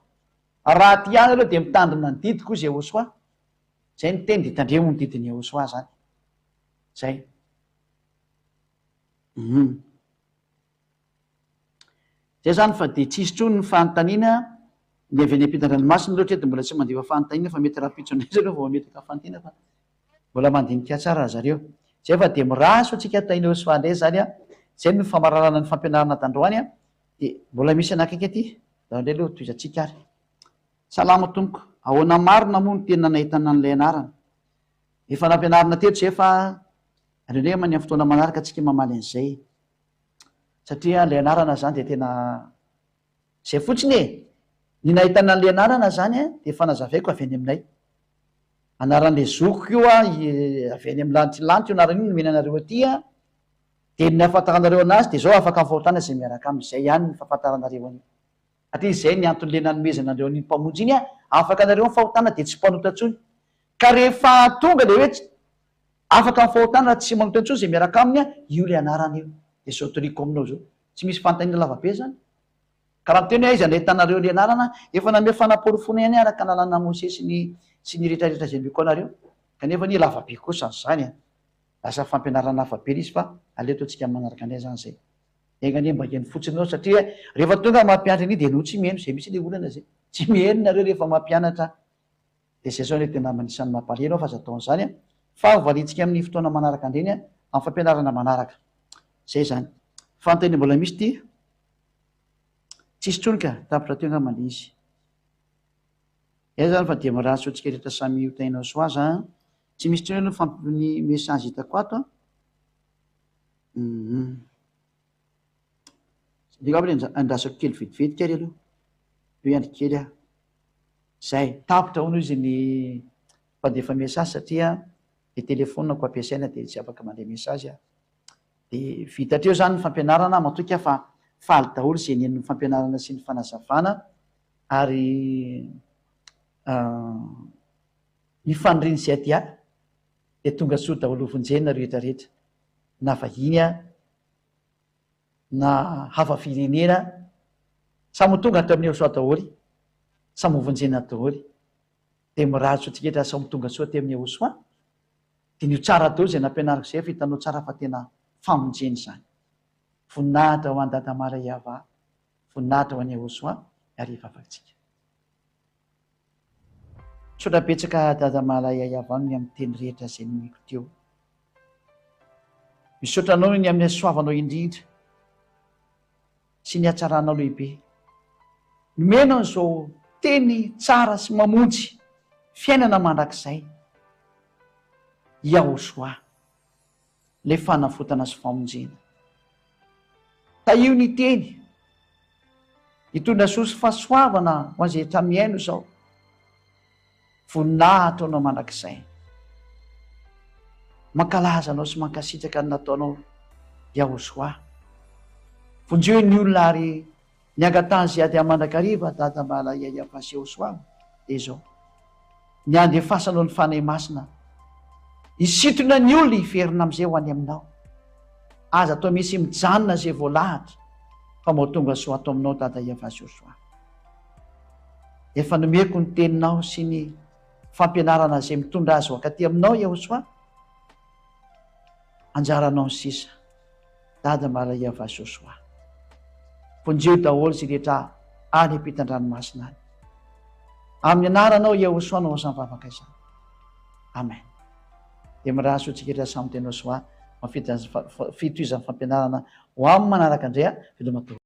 raha ty any aloha de mitandrina ny didy koa zay eosoa zay ny teny de tandremo ny didiny eosoa zany zay zay zany fa de tsisy trony ny fanontaniana ny avy any ampitan-dranomasina loatra de mbola tsy mandefa fanontaniana fa mety rapitsonay zareo vao mametaka fanotaniana fa mbola mandinika tsara zareo zay fa de miraso atsika taina eosoa ndray zany a zay no famararana ny fampianarana tandroany a de mbola misy anakaiky aty zao ndray aloha toizatsika ary salama tompoko ahoana marina moa ny tena nahitana n'lay anarana efa nampianarina teto zay fa andrendreny many amin'ny fotoana manaraka atsika mamaly an'izay satria lay anarana zany de tena zay fotsiny e ny nahitana an'lay anarana zany a de efa nazavaiko avy any aminay anaran'le zokiko io a avy any amin'ny lanitrylanitra io anarana io nomena anareo aty a de ny afantaranareo anazy de zao afaka mifahotana zay miaraka am'izay ihany ny fahafantaranareo an'io satria zay ny anton'le nanomezana andreo an'iny mpamonjy iny a afaka anareo mifahotana de tsy mpanota-tsony ka rehefa tonga le hoe afaka mifahotana tsy manota-tsony zay miaraka aminy a io le anarana io de zao toriko aminao zao tsy misy fanontaniana lavabe zany ka raha miteny hoe izy andahitanareo le anarana efa name fanamporofona ihany araka nalàna mose sy ny rehetrarehetra zay miko anareo kanefa ny lavabe kosa zany a lasa fampianarana hafabe izy fa aleto atsika manaraka andray zany zay egany mba heny fotsiny ao satria rehefa tonga mampianatra iny de no tsy miheno zay misy le olana zay tsy miheno nareo rehefa mampianatra de zay zao le tena manisan'ny mampalena ao fa zataon'zany a fa valitsika amin'ny fotoana manaraka andreny a amin'ny fampianarana manaraka zay zany fanontany mbola misy ty tsisy trony ka tapitra teo ngamany izy zany fa de miraso atsika rehetra samy hotainao soaza tsy misy trony aloha fampiny message hitako ato dika aby le andrasako kely vetivetika ary aloha eo ihany kely a zay tapitra hono izy ny mpandefa mesazy satria le telefonako ampiasaina de tsy afaka mandeha mesazy a de vita treo zany ny fampianarana matoka fa faly daholo zay nen'ny fampianarana sy ny fanazavana ary mifandriny zay aty a de tonga soa daholo vonjena rehetrarehetra na vahiny a na hafa firenena samy tonga ato amin'ny soa daholy samy vonjena daholy de miratsy otsiketra samy tonga soa ty amin'ny osoa de nio tsara daholo zay nampianariko zay fa hitanao tsara fa tena famonjeny zany voninahitra ho any dada Maraiava voninahitra ho any osoa ary vavatsika sotra betsaka dada Maraiava ny amin'ny teny rehetra zay nomeko teo misotranao ny amin'ny soavanao indrindra sy ny atsaranao lehibe nomenao zao teny tsara sy mamonjy fiainana mandrakizay Yahosoa le fanafotana sy famonjena taio ny teny hitondra soa sy fahasoavana ho an'izay rehetra miaino zao voninahitra anao mandrakizay mankalaza anao sy mankasitraka ny nataonao Yahosoa vonjeo ny olona ary niangatany zay ady amandrakariva dada Maraiava sy Yahosoa de zao ny andefasanao ny fanahy masina isitona ny olona hiverina am'izay ho any aminao aza atao misy mijanona zay voalahatra fa mahatonga soa atao aminao dada Iava sy Yahosoa efa nomeko ny teninao sy ny fampianarana zay mitondra azy hoakaty aminao Yahosoa anjaranao ny sisa dada Maraiava sy Yahosoa vonjeo daholo zay rehetra any ampitan-dranomasina any amin'ny anaranao Yahosoa no asan'ny vavaka izany amen de miraso tsiketra samy teny Yahosoa mafitoizan'ny fampianarana ho amin'ny manaraka andray a